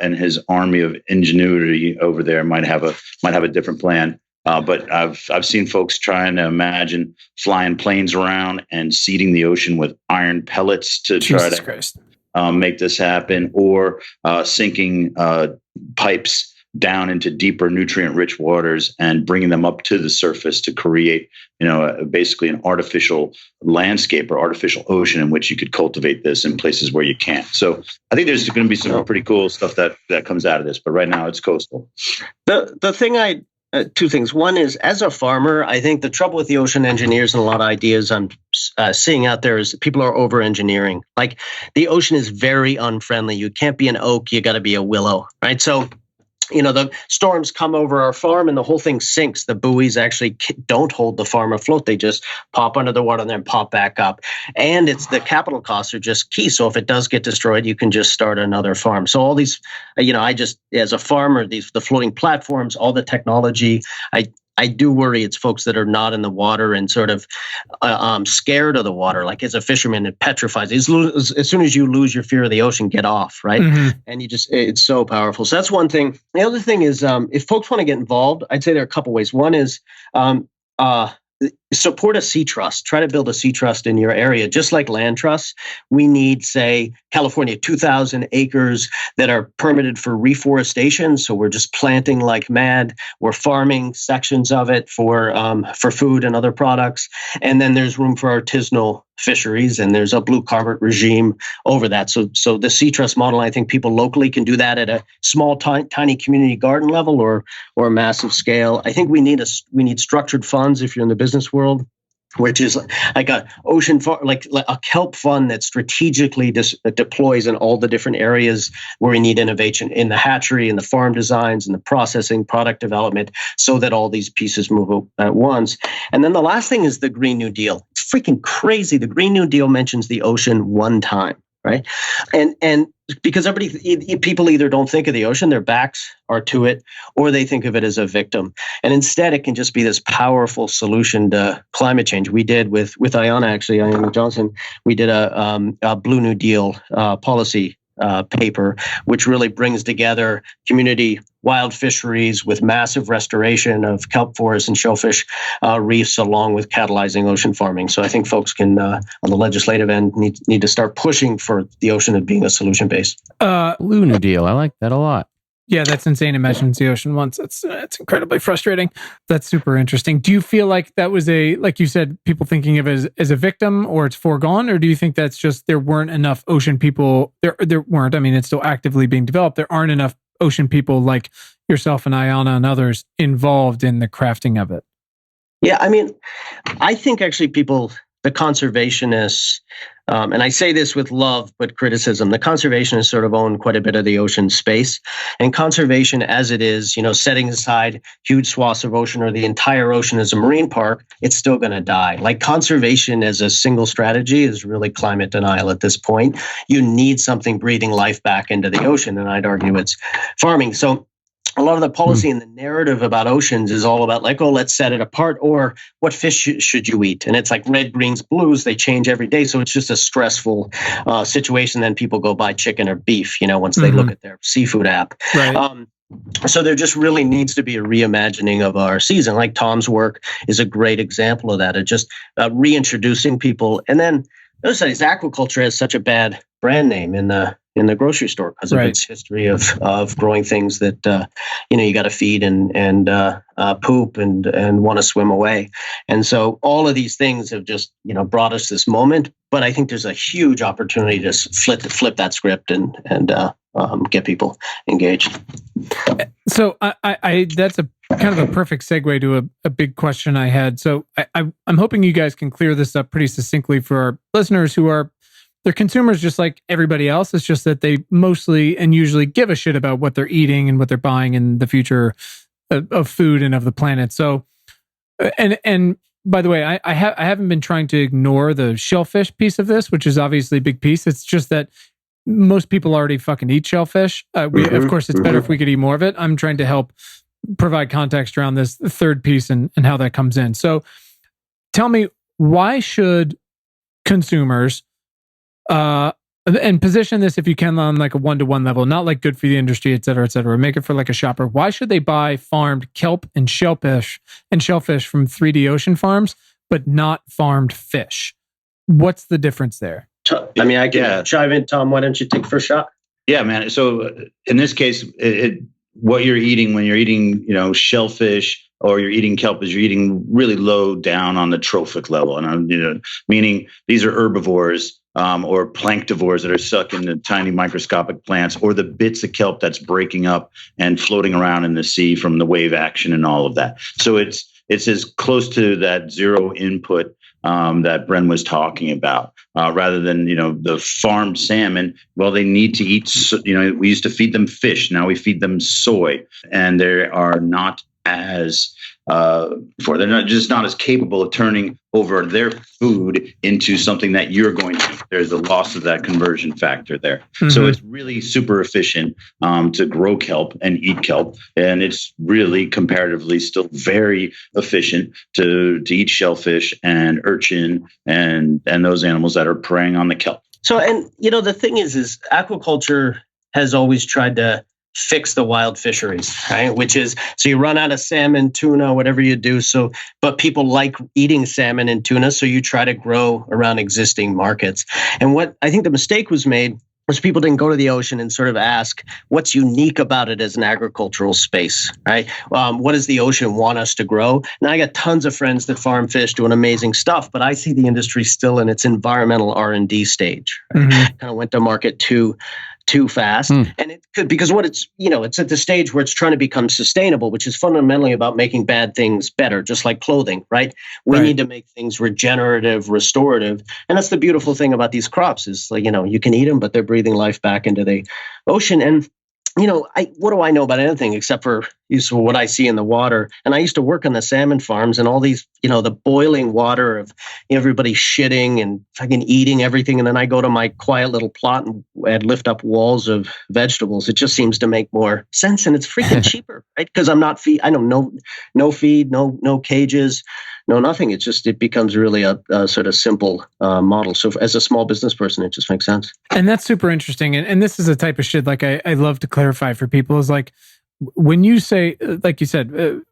and his army of ingenuity over there might have a different plan. But I've seen folks trying to imagine flying planes around and seeding the ocean with iron pellets to try to make this happen, or sinking pipes down into deeper nutrient-rich waters and bringing them up to the surface to create, basically an artificial landscape or artificial ocean in which you could cultivate this in places where you can't. So I think there's going to be some pretty cool stuff that comes out of this. But right now, it's coastal. The thing two things. One is, as a farmer, I think the trouble with the ocean engineers and a lot of ideas I'm seeing out there is people are over engineering. Like, the ocean is very unfriendly. You can't be an oak, you got to be a willow, right? So, the storms come over our farm and the whole thing sinks. The buoys actually don't hold the farm afloat. They just pop under the water and then pop back up. And it's the capital costs are just key. So if it does get destroyed, you can just start another farm. So all these, I just, as a farmer, the floating platforms, all the technology, I do worry it's folks that are not in the water and sort of scared of the water. Like, as a fisherman, it petrifies. As soon as you lose your fear of the ocean, get off, right? Mm-hmm. And it's so powerful. So that's one thing. The other thing is, if folks want to get involved, I'd say there are a couple ways. One is support a sea trust. Try to build a sea trust in your area. Just like land trusts, we need, say, California, 2,000 acres that are permitted for reforestation. So we're just planting like mad. We're farming sections of it for food and other products. And then there's room for artisanal fisheries, and there's a blue carbon regime over that. So the sea trust model, I think people locally can do that at a small, tiny community garden level or a massive scale. I think we need structured funds if you're in the business world, which is like a ocean like a kelp fund that strategically deploys in all the different areas where we need innovation, in the hatchery, in the farm designs, in the processing, product development, so that all these pieces move at once. And then the last thing is the Green New Deal. It's freaking crazy. The Green New Deal mentions the ocean one time, right? And because people either don't think of the ocean, their backs are to it, or they think of it as a victim. And instead, it can just be this powerful solution to climate change. We did with Ayanna Johnson, we did a Blue New Deal policy paper, which really brings together community wild fisheries with massive restoration of kelp forests and shellfish reefs, along with catalyzing ocean farming. So I think folks can, on the legislative end, need to start pushing for the ocean as being a solution base. Blue New Deal, I like that a lot. Yeah, that's insane. It mentions the ocean once. It's incredibly frustrating. That's super interesting. Do you feel like that was like you said, people thinking of it as a victim, or it's foregone? Or do you think that's just there weren't enough ocean people? There weren't. I mean, it's still actively being developed. There aren't enough ocean people like yourself and Ayanna and others involved in the crafting of it. Yeah, I mean, I think actually the conservationists, and I say this with love but criticism, the conservationists sort of own quite a bit of the ocean space. And conservation as it is, setting aside huge swaths of ocean or the entire ocean as a marine park, it's still going to die. Like, conservation as a single strategy is really climate denial at this point. You need something breathing life back into the ocean, and I'd argue it's farming. So a lot of the policy and the narrative about oceans is all about like, oh, let's set it apart, or what fish should you eat? And it's like red, greens, blues, they change every day. So it's just a stressful situation. Then people go buy chicken or beef, once they look at their seafood app. Right. So there just really needs to be a reimagining of our season. Like Tom's work is a great example of that, of just reintroducing people. And then the other side is aquaculture has such a bad brand name in the grocery store because of its history of growing things that you got to feed and poop and want to swim away. And so all of these things have just brought us this moment. But I think there's a huge opportunity to flip that script and get people engaged. So I that's a kind of a perfect segue to a big question I had. So I'm hoping you guys can clear this up pretty succinctly for our listeners who are. They're consumers just like everybody else. It's just that they mostly and usually give a shit about what they're eating and what they're buying in the future of food and of the planet. So, and by the way, I haven't been trying to ignore the shellfish piece of this, which is obviously a big piece. It's just that most people already fucking eat shellfish. Of course, it's better if we could eat more of it. I'm trying to help provide context around this third piece and how that comes in. So tell me, why should consumers and position this, if you can, on like a 1-to-1 level, not like good for the industry, et cetera, make it for like a shopper. Why should they buy farmed kelp and shellfish from 3D ocean farms, but not farmed fish? What's the difference there? I mean, I can chime in, Tom. Why don't you take the first shot? Yeah, man. So in this case, what you're eating when you're eating, shellfish or you're eating kelp is you're eating really low down on the trophic level, and meaning these are herbivores or planktivores that are sucking the tiny microscopic plants, or the bits of kelp that's breaking up and floating around in the sea from the wave action and all of that. So it's as close to that zero input that Bren was talking about, rather than, the farmed salmon. Well, they need to eat, we used to feed them fish. Now we feed them soy, and they are not as, they're not as capable of turning over their food into something that you're going to eat. There's a loss of that conversion factor there. Mm-hmm. So it's really super efficient to grow kelp and eat kelp. And it's really comparatively still very efficient to eat shellfish and urchin and those animals that are preying on the kelp. So, and the thing is aquaculture has always tried to fix the wild fisheries, right? Which is, so you run out of salmon, tuna, whatever you do. So, but people like eating salmon and tuna, so you try to grow around existing markets. And what I think the mistake was made was people didn't go to the ocean and sort of ask what's unique about it as an agricultural space, right? What does the ocean want us to grow? Now, I got tons of friends that farm fish doing amazing stuff, but I see the industry still in its environmental R&D stage. Right? Mm-hmm. Kind of went to market too fast. And it could, because what it's at the stage where it's trying to become sustainable, which is fundamentally about making bad things better, just like clothing, right? We need to make things regenerative, restorative. And that's the beautiful thing about these crops is, like, you can eat them, but they're breathing life back into the ocean. And what do I know about anything except for what I see in the water? And I used to work on the salmon farms, and all these, the boiling water of everybody shitting and fucking eating everything. And then I go to my quiet little plot and I'd lift up walls of vegetables. It just seems to make more sense, and it's freaking cheaper, right? Because I'm not I don't know, no feed, no cages, no nothing. It becomes really a sort of simple model. So as a small business person, it just makes sense. And that's super interesting. And this is a type of shit, like, I love to clarify for people, is like, when you say, like you said,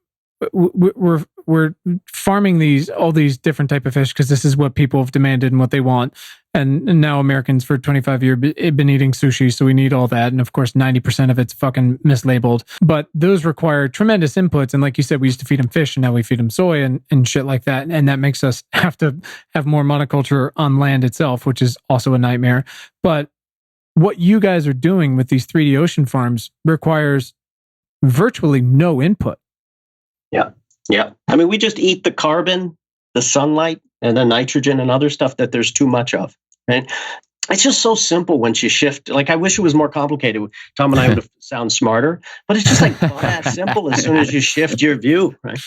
we're farming all these different type of fish because this is what people have demanded and what they want. And now Americans for 25 years have been eating sushi, so we need all that. And of course, 90% of it's fucking mislabeled. But those require tremendous inputs. And like you said, we used to feed them fish, and now we feed them soy and shit like that. And that makes us have to have more monoculture on land itself, which is also a nightmare. But what you guys are doing with these 3D ocean farms requires virtually no input. Yeah. I mean, we just eat the carbon, the sunlight, and the nitrogen and other stuff that there's too much of. And it's just so simple once you shift. Like, I wish it was more complicated. Tom and I would sound smarter, but it's just like that simple as soon as you shift your view, right?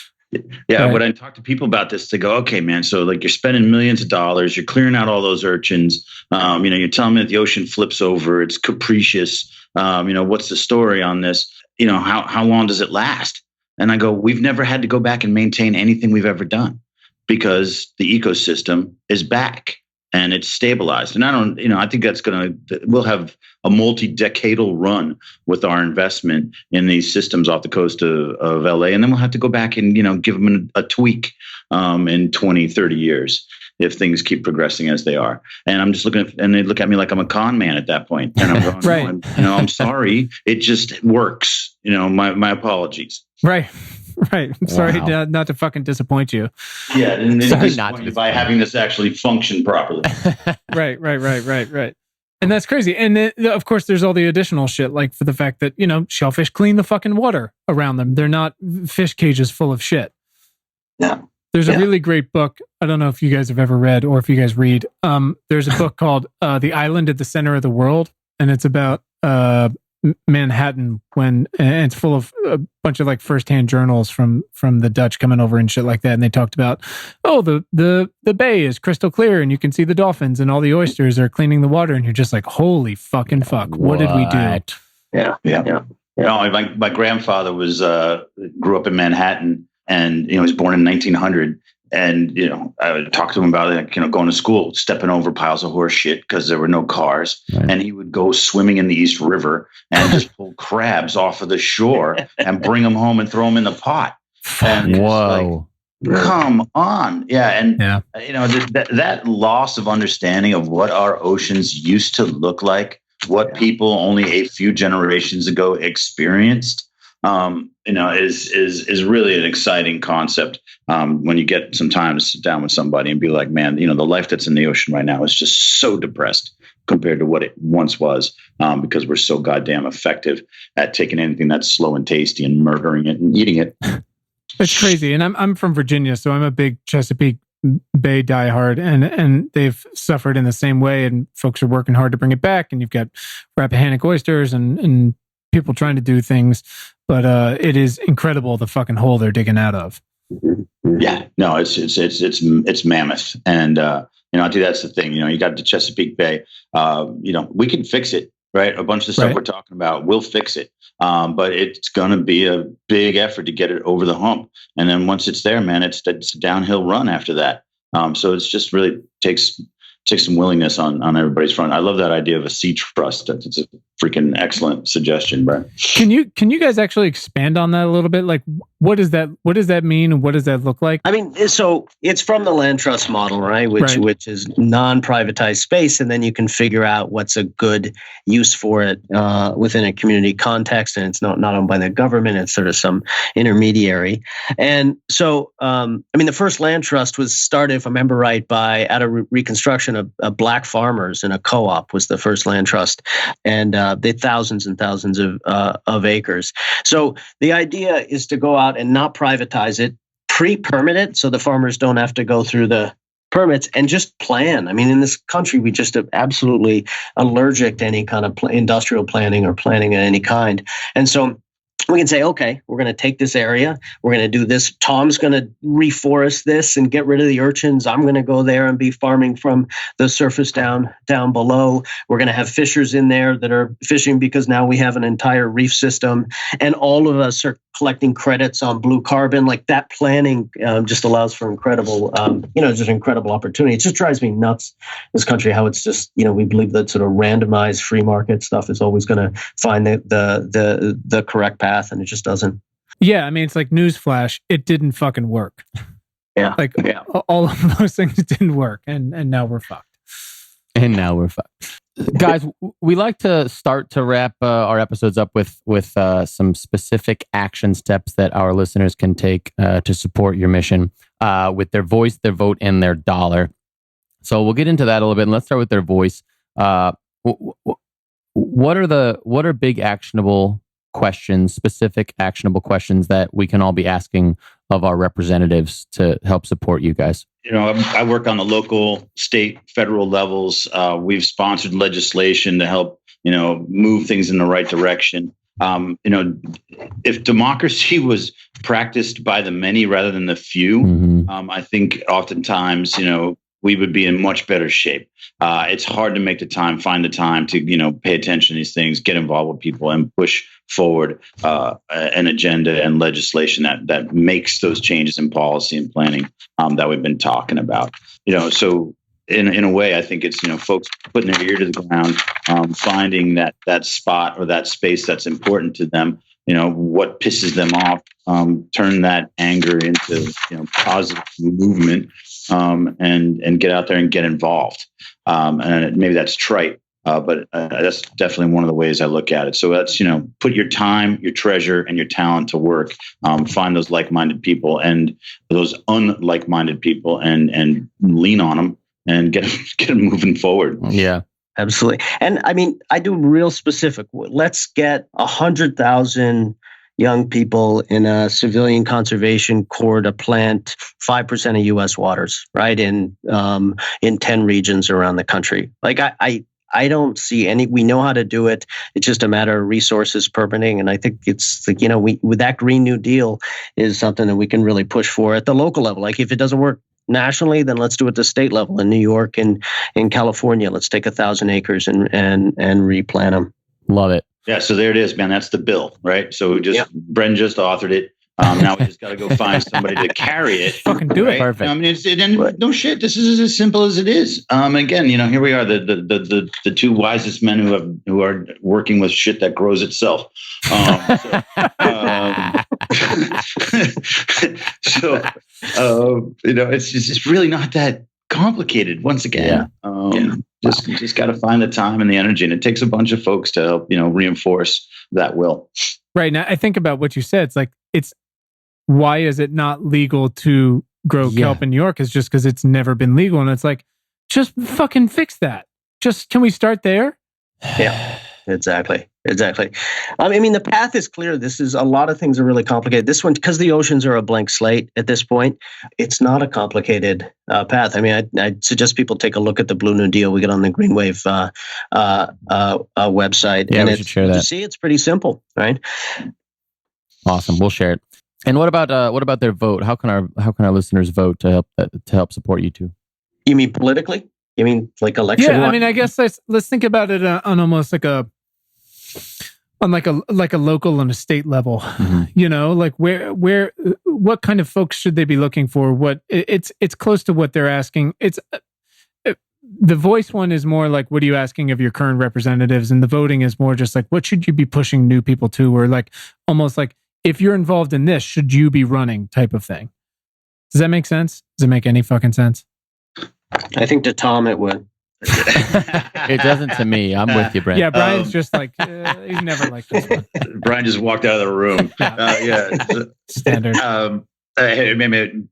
Yeah, when I talk to people about this, they go, okay, man, so like you're spending millions of dollars, you're clearing out all those urchins, you're telling me that the ocean flips over, it's capricious, what's the story on this? How long does it last? And I go, we've never had to go back and maintain anything we've ever done because the ecosystem is back and it's stabilized. And I think we'll have a multi-decadal run with our investment in these systems off the coast of LA. And then we'll have to go back and, give them a tweak in 20, 30 years if things keep progressing as they are. And I'm just and they look at me like I'm a con man at that point. And I'm going, right. I'm sorry. It just works. My apologies. Right. I'm sorry not to fucking disappoint you. Yeah, and disappoint you by having this actually function properly. Right. And that's crazy. And then, of course, there's all the additional shit, like for the fact that, shellfish clean the fucking water around them. They're not fish cages full of shit. Yeah. There's a really great book. I don't know if you guys have ever read or if you guys read. There's a book called The Island at the Center of the World. And it's about Manhattan and it's full of a bunch of like firsthand journals from the Dutch coming over and shit like that. And they talked about, the bay is crystal clear and you can see the dolphins and all the oysters are cleaning the water. And you're just like, holy fucking fuck. What did we do? Yeah. My grandfather grew up in Manhattan and, he was born in 1900. And, I would talk to him about it, going to school, stepping over piles of horse shit because there were no cars. Right. And he would go swimming in the East River and just pull crabs off of the shore and bring them home and throw them in the pot. And whoa. Come on. Yeah. And, that loss of understanding of what our oceans used to look like, what people only a few generations ago experienced, is really an exciting concept. When you get some time to sit down with somebody and be like, man, the life that's in the ocean right now is just so depressed compared to what it once was, because we're so goddamn effective at taking anything that's slow and tasty and murdering it and eating it. It's crazy. And I'm from Virginia, so I'm a big Chesapeake Bay diehard, and they've suffered in the same way, and folks are working hard to bring it back, and you've got Rappahannock oysters and people trying to do things, but it is incredible the fucking hole they're digging out of. Yeah, no, it's mammoth, and I think that's the thing. You got the Chesapeake Bay. We can fix it, right? A bunch of the stuff we're talking about, we'll fix it, but it's gonna be a big effort to get it over the hump, and then once it's there, man, it's a downhill run after that. So it's just really takes some willingness on everybody's front. I love that idea of a sea trust. It's a freaking excellent suggestion, Brent. Can you guys actually expand on that a little bit? Like, what does that mean, and what does that look like? I mean, so it's from the land trust model, right? Which is non-privatized space, and then you can figure out what's a good use for it within a community context, and it's not owned by the government. It's sort of some intermediary. And so, the first land trust was started, if I remember right, out of reconstruction of black farmers in a co-op was the first land trust, and they had thousands and thousands of acres. So the idea is to go out and not privatize it, pre-permit it, so the farmers don't have to go through the permits, and just plan. I mean, in this country, we just are absolutely allergic to any kind of industrial planning or planning of any kind. And so we can say, okay, we're going to take this area. We're going to do this. Tom's going to reforest this and get rid of the urchins. I'm going to go there and be farming from the surface down below. We're going to have fishers in there that are fishing because now we have an entire reef system. And all of us are collecting credits on blue carbon. Like that planning just allows for incredible, just incredible opportunity. It just drives me nuts, this country, how it's just, we believe that sort of randomized free market stuff is always going to find the correct path. And it just doesn't. Yeah, I mean, it's like newsflash. It didn't fucking work. Yeah, all of those things didn't work, and now we're fucked. Guys, we like to start to wrap our episodes up with some specific action steps that our listeners can take to support your mission with their voice, their vote, and their dollar. So we'll get into that a little bit, and let's start with their voice. What are big actionable questions, specific actionable questions that we can all be asking of our representatives to help support you guys? I work on the local, state, federal levels. We've sponsored legislation to help, move things in the right direction. If democracy was practiced by the many rather than the few, I think oftentimes, we would be in much better shape. It's hard to find the time to, pay attention to these things, get involved with people, and push forward an agenda and legislation that makes those changes in policy and planning that we've been talking about. So in a way, I think it's, folks putting their ear to the ground, finding that spot or that space that's important to them. What pisses them off, turn that anger into, positive movement, and get out there and get involved. And maybe that's trite, but that's definitely one of the ways I look at it. So that's, put your time, your treasure, and your talent to work. Find those like-minded people and those unlike-minded people, and lean on them and get them moving forward. Yeah. Absolutely. And I mean, I do real specific. Let's get 100,000 young people in a civilian conservation corps to plant 5% of U.S. waters, right? In 10 regions around the country. Like I don't see any. We know how to do it. It's just a matter of resources, permitting, and I think it's like, with that Green New Deal is something that we can really push for at the local level. Like if it doesn't work nationally, then let's do it at the state level. In New York and in California, let's take 1,000 acres and replant them. Love it. Yeah, so there it is, man. That's the bill, right? So Bren just authored it. Now we just got to go find somebody to carry it. Fucking do it. Perfect. I mean, no shit. This is as simple as it is. Again, here we are, the two wisest men who are working with shit that grows itself. It's really not that complicated. Once again, just got to find the time and the energy, and it takes a bunch of folks to help, reinforce that will. Right. Now, I think about what you said. It's like, why is it not legal to grow kelp in New York? It's just because it's never been legal. And it's like, just fucking fix that. Can we start there? Yeah, exactly. I mean, the path is clear. A lot of things are really complicated. This one, because the oceans are a blank slate at this point, it's not a complicated path. I mean, I'd suggest people take a look at the Blue New Deal we get on the GreenWave website. Yeah, and we should share that. You see, it's pretty simple, right? Awesome. We'll share it. And what about their vote? How can our listeners vote to help support you two? You mean politically? You mean like election? Yeah, I mean, I guess let's think about it on almost like a local and a state level. Mm-hmm. You know, like what kind of folks should they be looking for? It's close to what they're asking. The voice one is more like, what are you asking of your current representatives? And the voting is more just like, what should you be pushing new people to? Or like, almost like, if you're involved in this, should you be running type of thing? Does that make sense? Does it make any fucking sense? I think to Tom it would. It doesn't to me. I'm with you, Brent. Yeah, Brian's just like, he's never like this one. Brian just walked out of the room. Standard. Maybe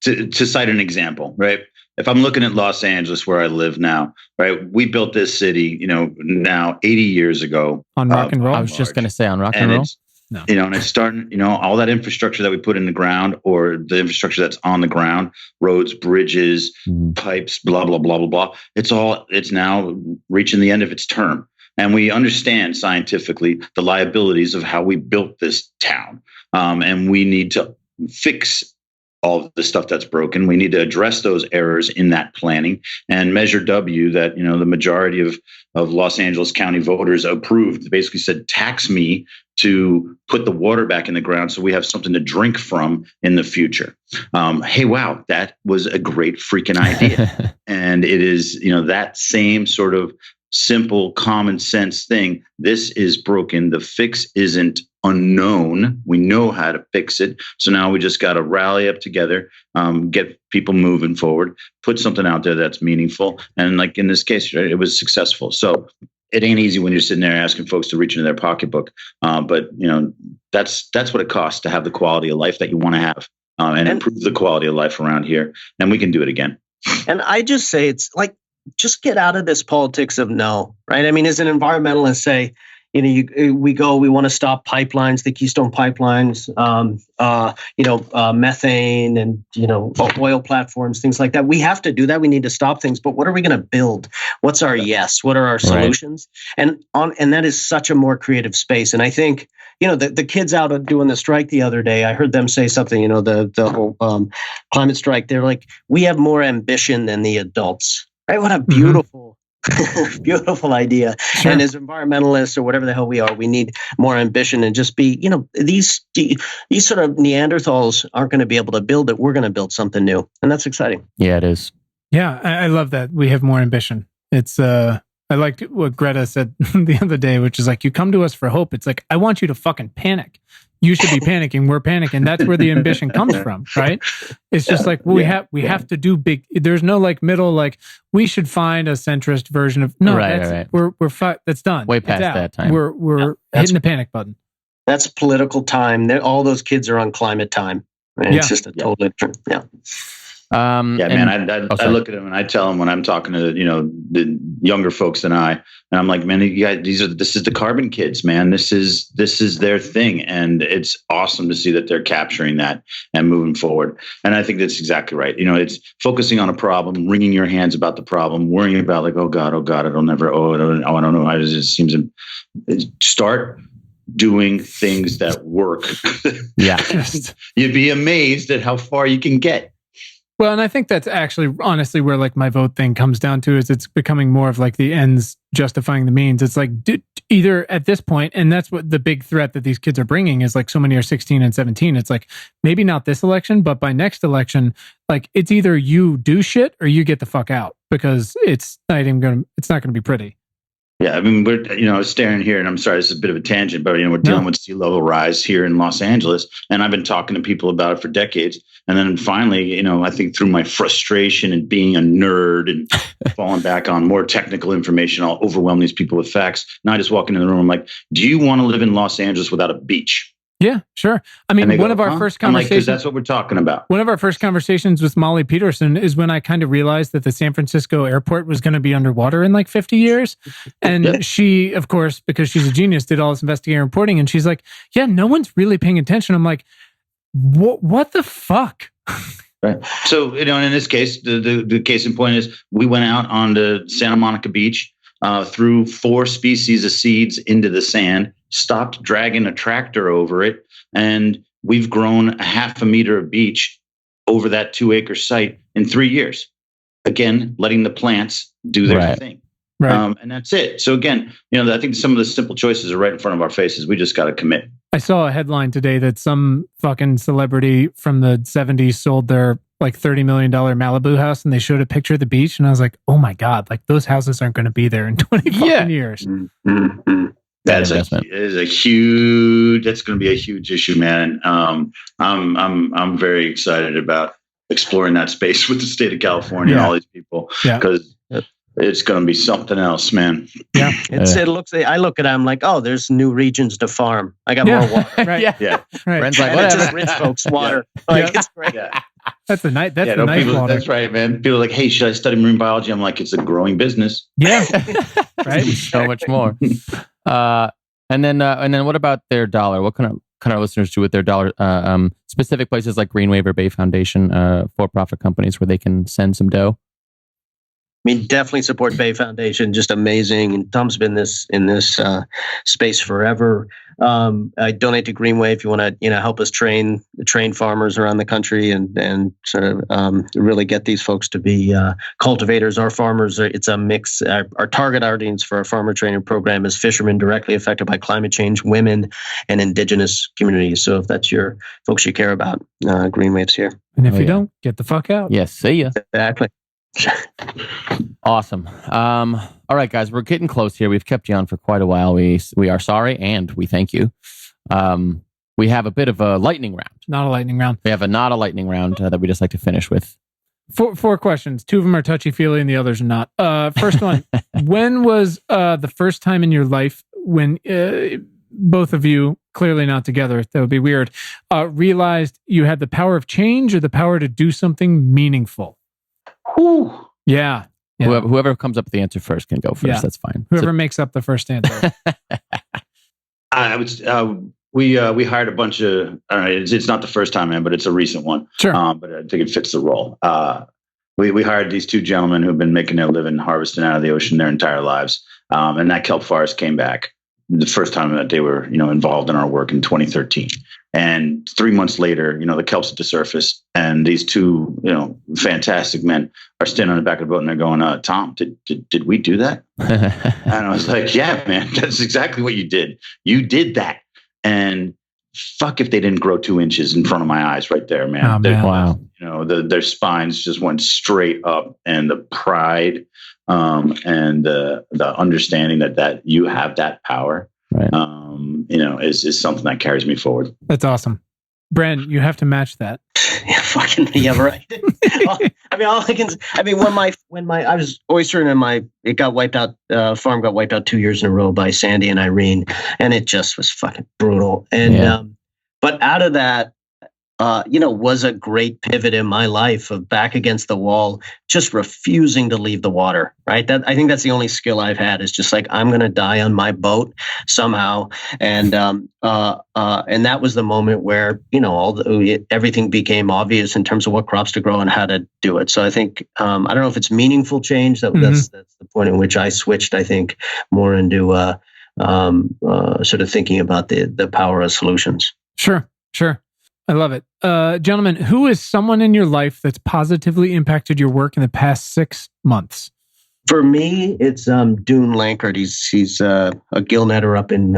to cite an example, right? If I'm looking at Los Angeles, where I live now, right? We built this city, now 80 years ago. On rock and roll? I was just going to say on rock and roll. No. And it's starting, all that infrastructure that we put in the ground, or the infrastructure that's on the ground, roads, bridges, pipes, blah, blah, blah, blah, blah. It's now reaching the end of its term. And we understand scientifically the liabilities of how we built this town. And we need to fix all of the stuff that's broken. We need to address those errors in that planning, and Measure W that, the majority of Los Angeles County voters approved, basically said, tax me to put the water back in the ground so we have something to drink from in the future. Hey, wow, that was a great freaking idea. And it is, that same sort of simple common sense thing. This is broken. The fix isn't unknown. We know how to fix it. So now we just got to rally up together, get people moving forward, put something out there that's meaningful. And like in this case, it was successful. So it ain't easy when you're sitting there asking folks to reach into their pocketbook. But that's what it costs to have the quality of life that you want to have, and improve the quality of life around here. And we can do it again. And I just say, it's like, just get out of this politics of no, right? I mean, as an environmentalist, say, we want to stop pipelines, the Keystone pipelines, methane and, oil platforms, things like that. We have to do that. We need to stop things. But what are we going to build? What's our yes? What are our solutions? Right. And that is such a more creative space. And I think, the kids out doing the strike the other day, I heard them say something, the whole climate strike. They're like, we have more ambition than the adults. Right? What a beautiful, beautiful idea. Sure. And as environmentalists or whatever the hell we are, we need more ambition and just be, these sort of Neanderthals aren't going to be able to build it. We're going to build something new. And that's exciting. Yeah, it is. Yeah, I love that. We have more ambition. It's, I liked what Greta said the other day, which is like, you come to us for hope. It's like, I want you to fucking panic. You should be panicking. We're panicking. That's where the ambition comes from, right? It's just like, well, we have to do big. There's no like middle, like we should find a centrist version of right. We're that's done. Way past that time. We're hitting the panic button. That's political time. All those kids are on climate time. Right? It's just a totally different. Yeah. I look at them and I tell them when I'm talking to the younger folks than I, and I'm like, man, you guys, this is the carbon kids, man. This is their thing, and it's awesome to see that they're capturing that and moving forward. And I think that's exactly right. It's focusing on a problem, wringing your hands about the problem, worrying about like, oh God, it'll never. I don't know. It seems to start doing things that work. Yeah, you'd be amazed at how far you can get. Well, and I think that's actually honestly where like my vote thing comes down to, is it's becoming more of like the ends justifying the means. It's like either at this point, and that's what the big threat that these kids are bringing is, like so many are 16 and 17. It's like, maybe not this election, but by next election, like it's either you do shit or you get the fuck out, because it's not going to be pretty. Yeah, I mean, we're staring here, and I'm sorry, this is a bit of a tangent, but we're dealing with sea level rise here in Los Angeles, and I've been talking to people about it for decades, and then finally, I think through my frustration and being a nerd and falling back on more technical information, I'll overwhelm these people with facts. Now I just walk into the room, I'm like, "Do you want to live in Los Angeles without a beach?" Yeah, sure. I mean, one of our first conversations, because that's what we're talking about. One of our first conversations with Molly Peterson is when I kind of realized that the San Francisco airport was going to be underwater in like 50 years. And she, of course, because she's a genius, did all this investigative reporting. And she's like, yeah, no one's really paying attention. I'm like, what the fuck? Right. So, in this case, the case in point is we went out on the Santa Monica Beach, threw 4 species of seeds into the sand, stopped dragging a tractor over it, and we've grown a 0.5 meter of beach over that 2-acre site in 3 years. Again, letting the plants do their thing. Right. And that's it. So again, I think some of the simple choices are right in front of our faces. We just got to commit. I saw a headline today that some fucking celebrity from the 70s sold their like $30 million Malibu house, and they showed a picture of the beach, and I was like, oh my God, like those houses aren't going to be there in 20 fucking years. Mm-hmm. That's going to be a huge issue, man. I'm very excited about exploring that space with the state of California and all these people, because it's going to be something else, man. Yeah, it looks. I look at it, I'm like, oh, there's new regions to farm. I got more water. Right. Yeah. Right. Brent's like, and it's just rich folks' water. It's great. Yeah. That's the nice water. That's right, man. People are like, hey, should I study marine biology? I'm like, it's a growing business. Yeah. Right. So much more. And then what about their dollar? What can our listeners do with their dollar? Specific places like GreenWave or Bay Foundation, for-profit companies where they can send some dough. I mean, definitely support Bay Foundation. Just amazing. And Tom's been in this space forever. I donate to GreenWave if you want to, help us train farmers around the country and sort of really get these folks to be cultivators. Our farmers, it's a mix. Our target audience for our farmer training program is fishermen directly affected by climate change, women, and indigenous communities. So if that's your folks you care about, GreenWave's here. And if you don't, get the fuck out. Yes, see ya. Exactly. Awesome. All right, guys, we're getting close here. We've kept you on for quite a while. We are sorry, and we thank you. We have a bit of a lightning round. Not a lightning round. We have not a lightning round that we just like to finish with. Four questions. 2 of them are touchy-feely, and the others are not. First one, when was the first time in your life when both of you, clearly not together, that would be weird, realized you had the power of change or the power to do something meaningful? Whew. Yeah. Whoever comes up with the answer first can go first. Yeah. That's fine. Whoever makes up the first answer. We hired a bunch of. It's not the first time, man, but it's a recent one. Sure. But I think it fits the role. We hired these 2 gentlemen who've been making their living harvesting out of the ocean their entire lives, and that kelp forest came back the first time that they were involved in our work in 2013. And 3 months later, the kelp's at the surface, and these 2, fantastic men are standing on the back of the boat, and they're going, "Tom, did we do that?" And I was like, "Yeah, man, that's exactly what you did. You did that." And fuck if they didn't grow 2 inches in front of my eyes right there, man. Oh, man. Wow. Their spines just went straight up, and the pride and the understanding that you have that power. Right. Is something that carries me forward. That's awesome. Bren, you have to match that. Yeah, right. When I was oystering and it got wiped out, farm got wiped out 2 years in a row by Sandy and Irene, and it just was fucking brutal. And but out of that, was a great pivot in my life of back against the wall, just refusing to leave the water. Right. I think that's the only skill I've had, is just like, I'm going to die on my boat somehow. And that was the moment where, everything became obvious in terms of what crops to grow and how to do it. So I think, I don't know if it's meaningful change. That's the point in which I switched, I think, more into sort of thinking about the power of solutions. Sure. I love it. Gentlemen, who is someone in your life that's positively impacted your work in the past 6 months? For me, it's Dune Lankard. He's a gill netter up in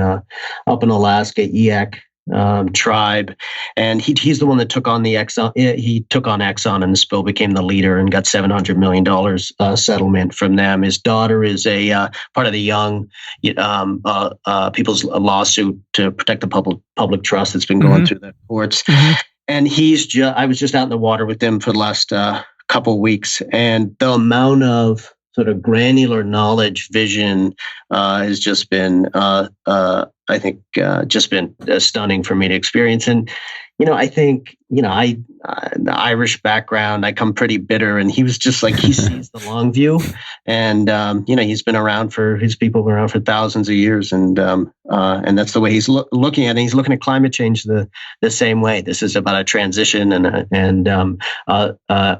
Alaska, EAC tribe, and he's the one that took on the Exxon. He took on Exxon, and the spill became the leader and got $700 million settlement from them. His daughter is a part of the young people's lawsuit to protect the public trust that's been going through the courts. And I was just out in the water with them for the last couple of weeks, and the amount of sort of granular knowledge, vision has just been, I think, just been stunning for me to experience. And, I think, the Irish background, I come pretty bitter, and he was just like, he sees the long view, and, he's been around his people have been around for thousands of years. And that's the way he's looking at it. He's looking at climate change the same way. This is about a transition, and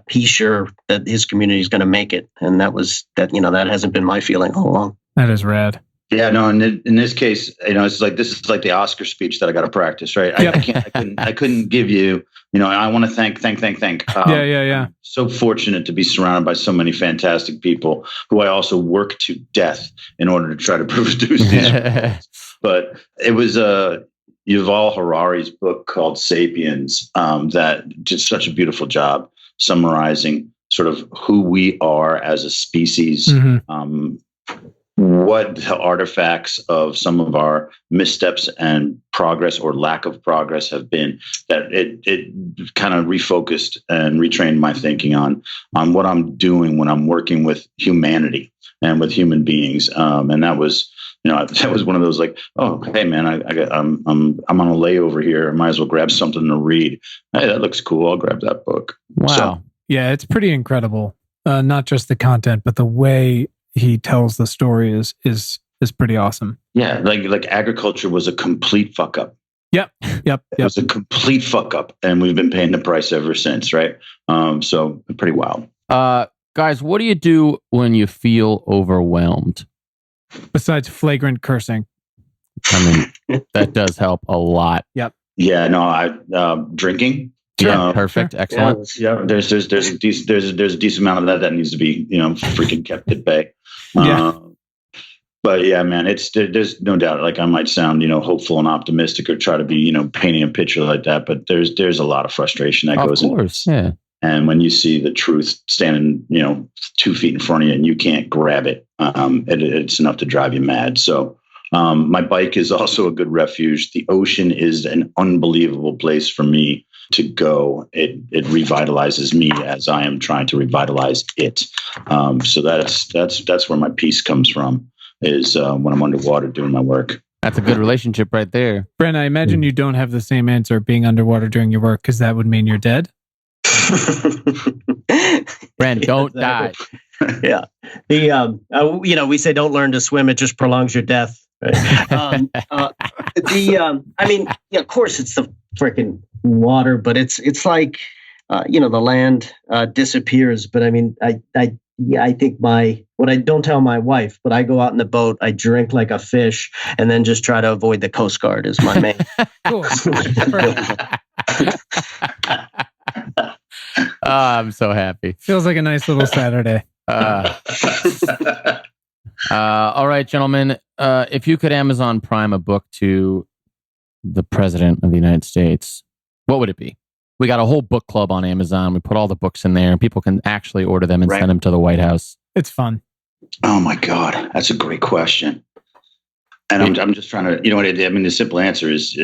he's sure that his community is going to make it. And that hasn't been my feeling all along. That is rad. Yeah, no. In this case, this is like the Oscar speech that I got to practice, right? Yep. I couldn't give you. I want to thank. Yeah. So fortunate to be surrounded by so many fantastic people who I also work to death in order to try to produce these reports. But it was Yuval Harari's book called *Sapiens* that did such a beautiful job summarizing sort of who we are as a species. What the artifacts of some of our missteps and progress or lack of progress have been, that it kind of refocused and retrained my thinking on what I'm doing when I'm working with humanity and with human beings. And that was, that was one of those like, oh, hey man, I'm on a layover here. I might as well grab something to read. Hey, that looks cool. I'll grab that book. Wow. So, yeah, it's pretty incredible. Not just the content, but the way he tells the story is pretty awesome. Yeah, like agriculture was a complete fuck up. Yep. It was a complete fuck up, and we've been paying the price ever since, right? So pretty wild. Guys, what do you do when you feel overwhelmed? Besides flagrant cursing. I mean, that does help a lot. Yep. Yeah, no, drinking. Sure. Perfect. Yeah, excellent. Yeah, there's a decent amount of that needs to be, freaking kept at bay. But yeah, man, there's no doubt. Like I might sound, hopeful and optimistic, or try to be, painting a picture like that. But there's a lot of frustration that goes into it. Yeah. And when you see the truth standing, 2 feet in front of you and you can't grab it, it's enough to drive you mad. So my bike is also a good refuge. The ocean is an unbelievable place for me to go. It revitalizes me as I am trying to revitalize it. So that's where my peace comes from, is when I'm underwater doing my work. That's a good relationship right there. Bren, I imagine you don't have the same answer being underwater during your work, because that would mean you're dead. Bren, don't die. Yeah. We say don't learn to swim. It just prolongs your death. Right? Of course it's the freaking water, but it's like, the land disappears. But I mean, I think what I don't tell my wife, but I go out in the boat, I drink like a fish, and then just try to avoid the Coast Guard is my main. Cool. I'm so happy. Feels like a nice little Saturday. All right, gentlemen. If you could Amazon Prime a book to the President of the United States, what would it be? We got a whole book club on Amazon. We put all the books in there, and people can actually order them and send them to the White House. It's fun. Oh my God, that's a great question. And I'm just trying to, the simple answer is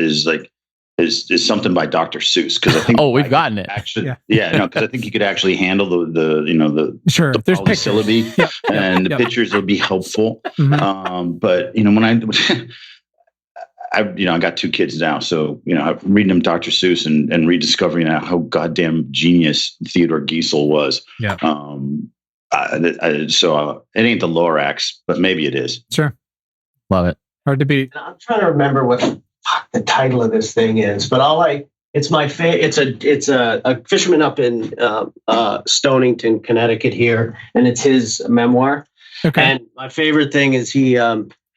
something by Dr. Seuss, because I think we've gotten it. Actually, because I think you could actually handle the sure. The there's polysyllabi and the pictures will be helpful. Mm-hmm. But when I got 2 kids now, so I'm reading them Dr. Seuss and rediscovering how goddamn genius Theodore Geisel was. Yeah. So it ain't the Lorax, but maybe it is. Sure. Love it. Hard to beat. I'm trying to remember what the title of this thing is, but it's my favorite. It's a fisherman up in Stonington, Connecticut here, and it's his memoir. Okay. And my favorite thing is he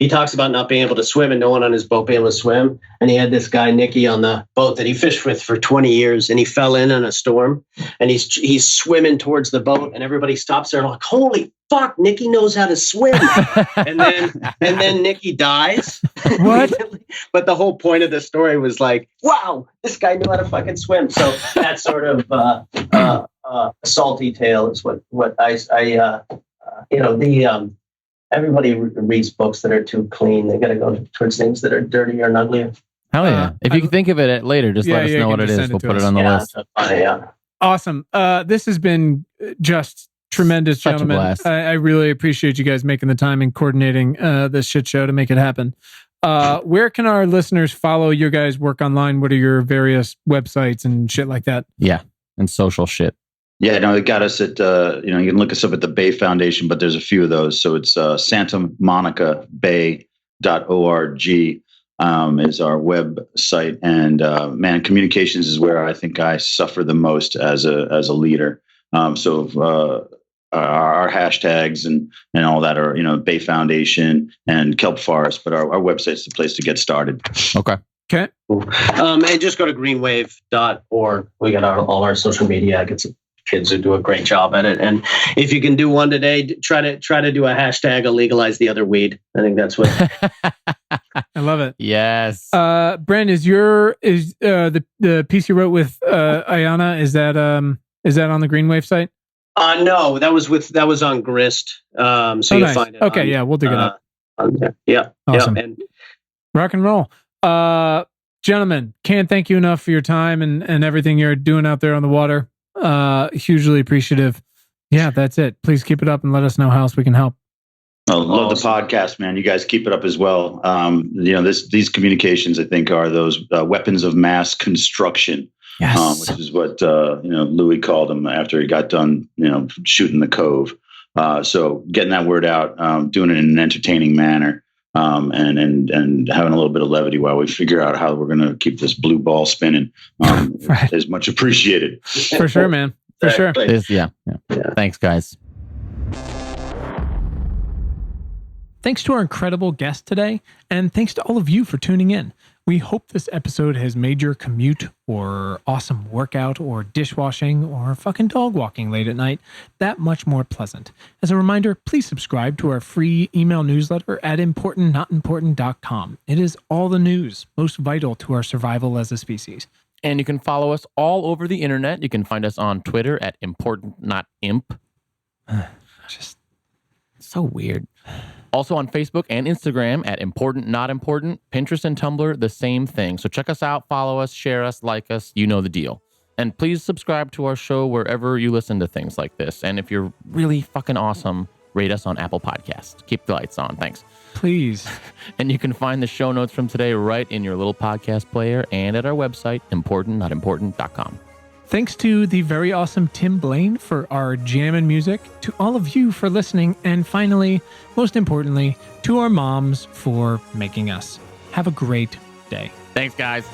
he talks about not being able to swim and no one on his boat being able to swim. And he had this guy, Nicky, on the boat that he fished with for 20 years. And he fell in a storm and he's swimming towards the boat and everybody stops there and like, holy fuck, Nicky knows how to swim. and then Nicky dies. What? But the whole point of the story was like, wow, this guy knew how to fucking swim. So that sort of a salty tale is what everybody reads books that are too clean. They got to go towards things that are dirtier and uglier. Hell yeah. If you can think of it later, just let us know what it is. We'll put it on the list. Awesome. This has been just tremendous, such gentlemen. A blast. I really appreciate you guys making the time and coordinating this shit show to make it happen. Where can our listeners follow your guys' work online? What are your various websites and shit like that? Yeah. And social shit. Yeah, no, it got us at, you can look us up at the Bay Foundation, but there's a few of those. So it's santamonicabay.org is our website. And man, communications is where I think I suffer the most as a leader. So our hashtags and all that are, Bay Foundation and Kelp Forest, but our website's the place to get started. Okay. Okay. Cool. And just go to greenwave.org. We got all our social media. I get some kids who do a great job at it. And if you can do one today, try to do a hashtag legalize the other weed. I think that's what. I love it. Yes. Bren, is the piece you wrote with Ayana, is that on the GreenWave site? No, that was on Grist. So you'll nice. find it. Okay, yeah, we'll dig it up. Yeah. Awesome. Yeah, and rock and roll. Gentlemen, can't thank you enough for your time and everything you're doing out there on the water. Hugely appreciative. Yeah, that's it. Please keep it up and let us know how else we can help. I love the podcast, man. You guys keep it up as well. These communications, I think, are those weapons of mass construction. Yes. Which is what Louis called them after he got done, shooting the cove. So getting that word out, doing it in an entertaining manner, and having a little bit of levity while we figure out how we're going to keep this blue ball spinning, right. is much appreciated. For sure, man. For sure. Yeah. Thanks, guys. Thanks to our incredible guest today, and thanks to all of you for tuning in. We hope this episode has made your commute or awesome workout or dishwashing or fucking dog walking late at night that much more pleasant. As a reminder, please subscribe to our free email newsletter at importantnotimportant.com. It is all the news most vital to our survival as a species. And you can follow us all over the internet. You can find us on Twitter at importantnotimp. Just so weird. Also on Facebook and Instagram at Important Not Important, Pinterest and Tumblr, the same thing. So check us out, follow us, share us, like us, you know the deal. And please subscribe to our show wherever you listen to things like this. And if you're really fucking awesome, rate us on Apple Podcasts. Keep the lights on. Thanks. Please. And you can find the show notes from today right in your little podcast player and at our website, importantnotimportant.com. Thanks to the very awesome Tim Blaine for our jammin' music, to all of you for listening, and finally, most importantly, to our moms for making us. Have a great day. Thanks, guys.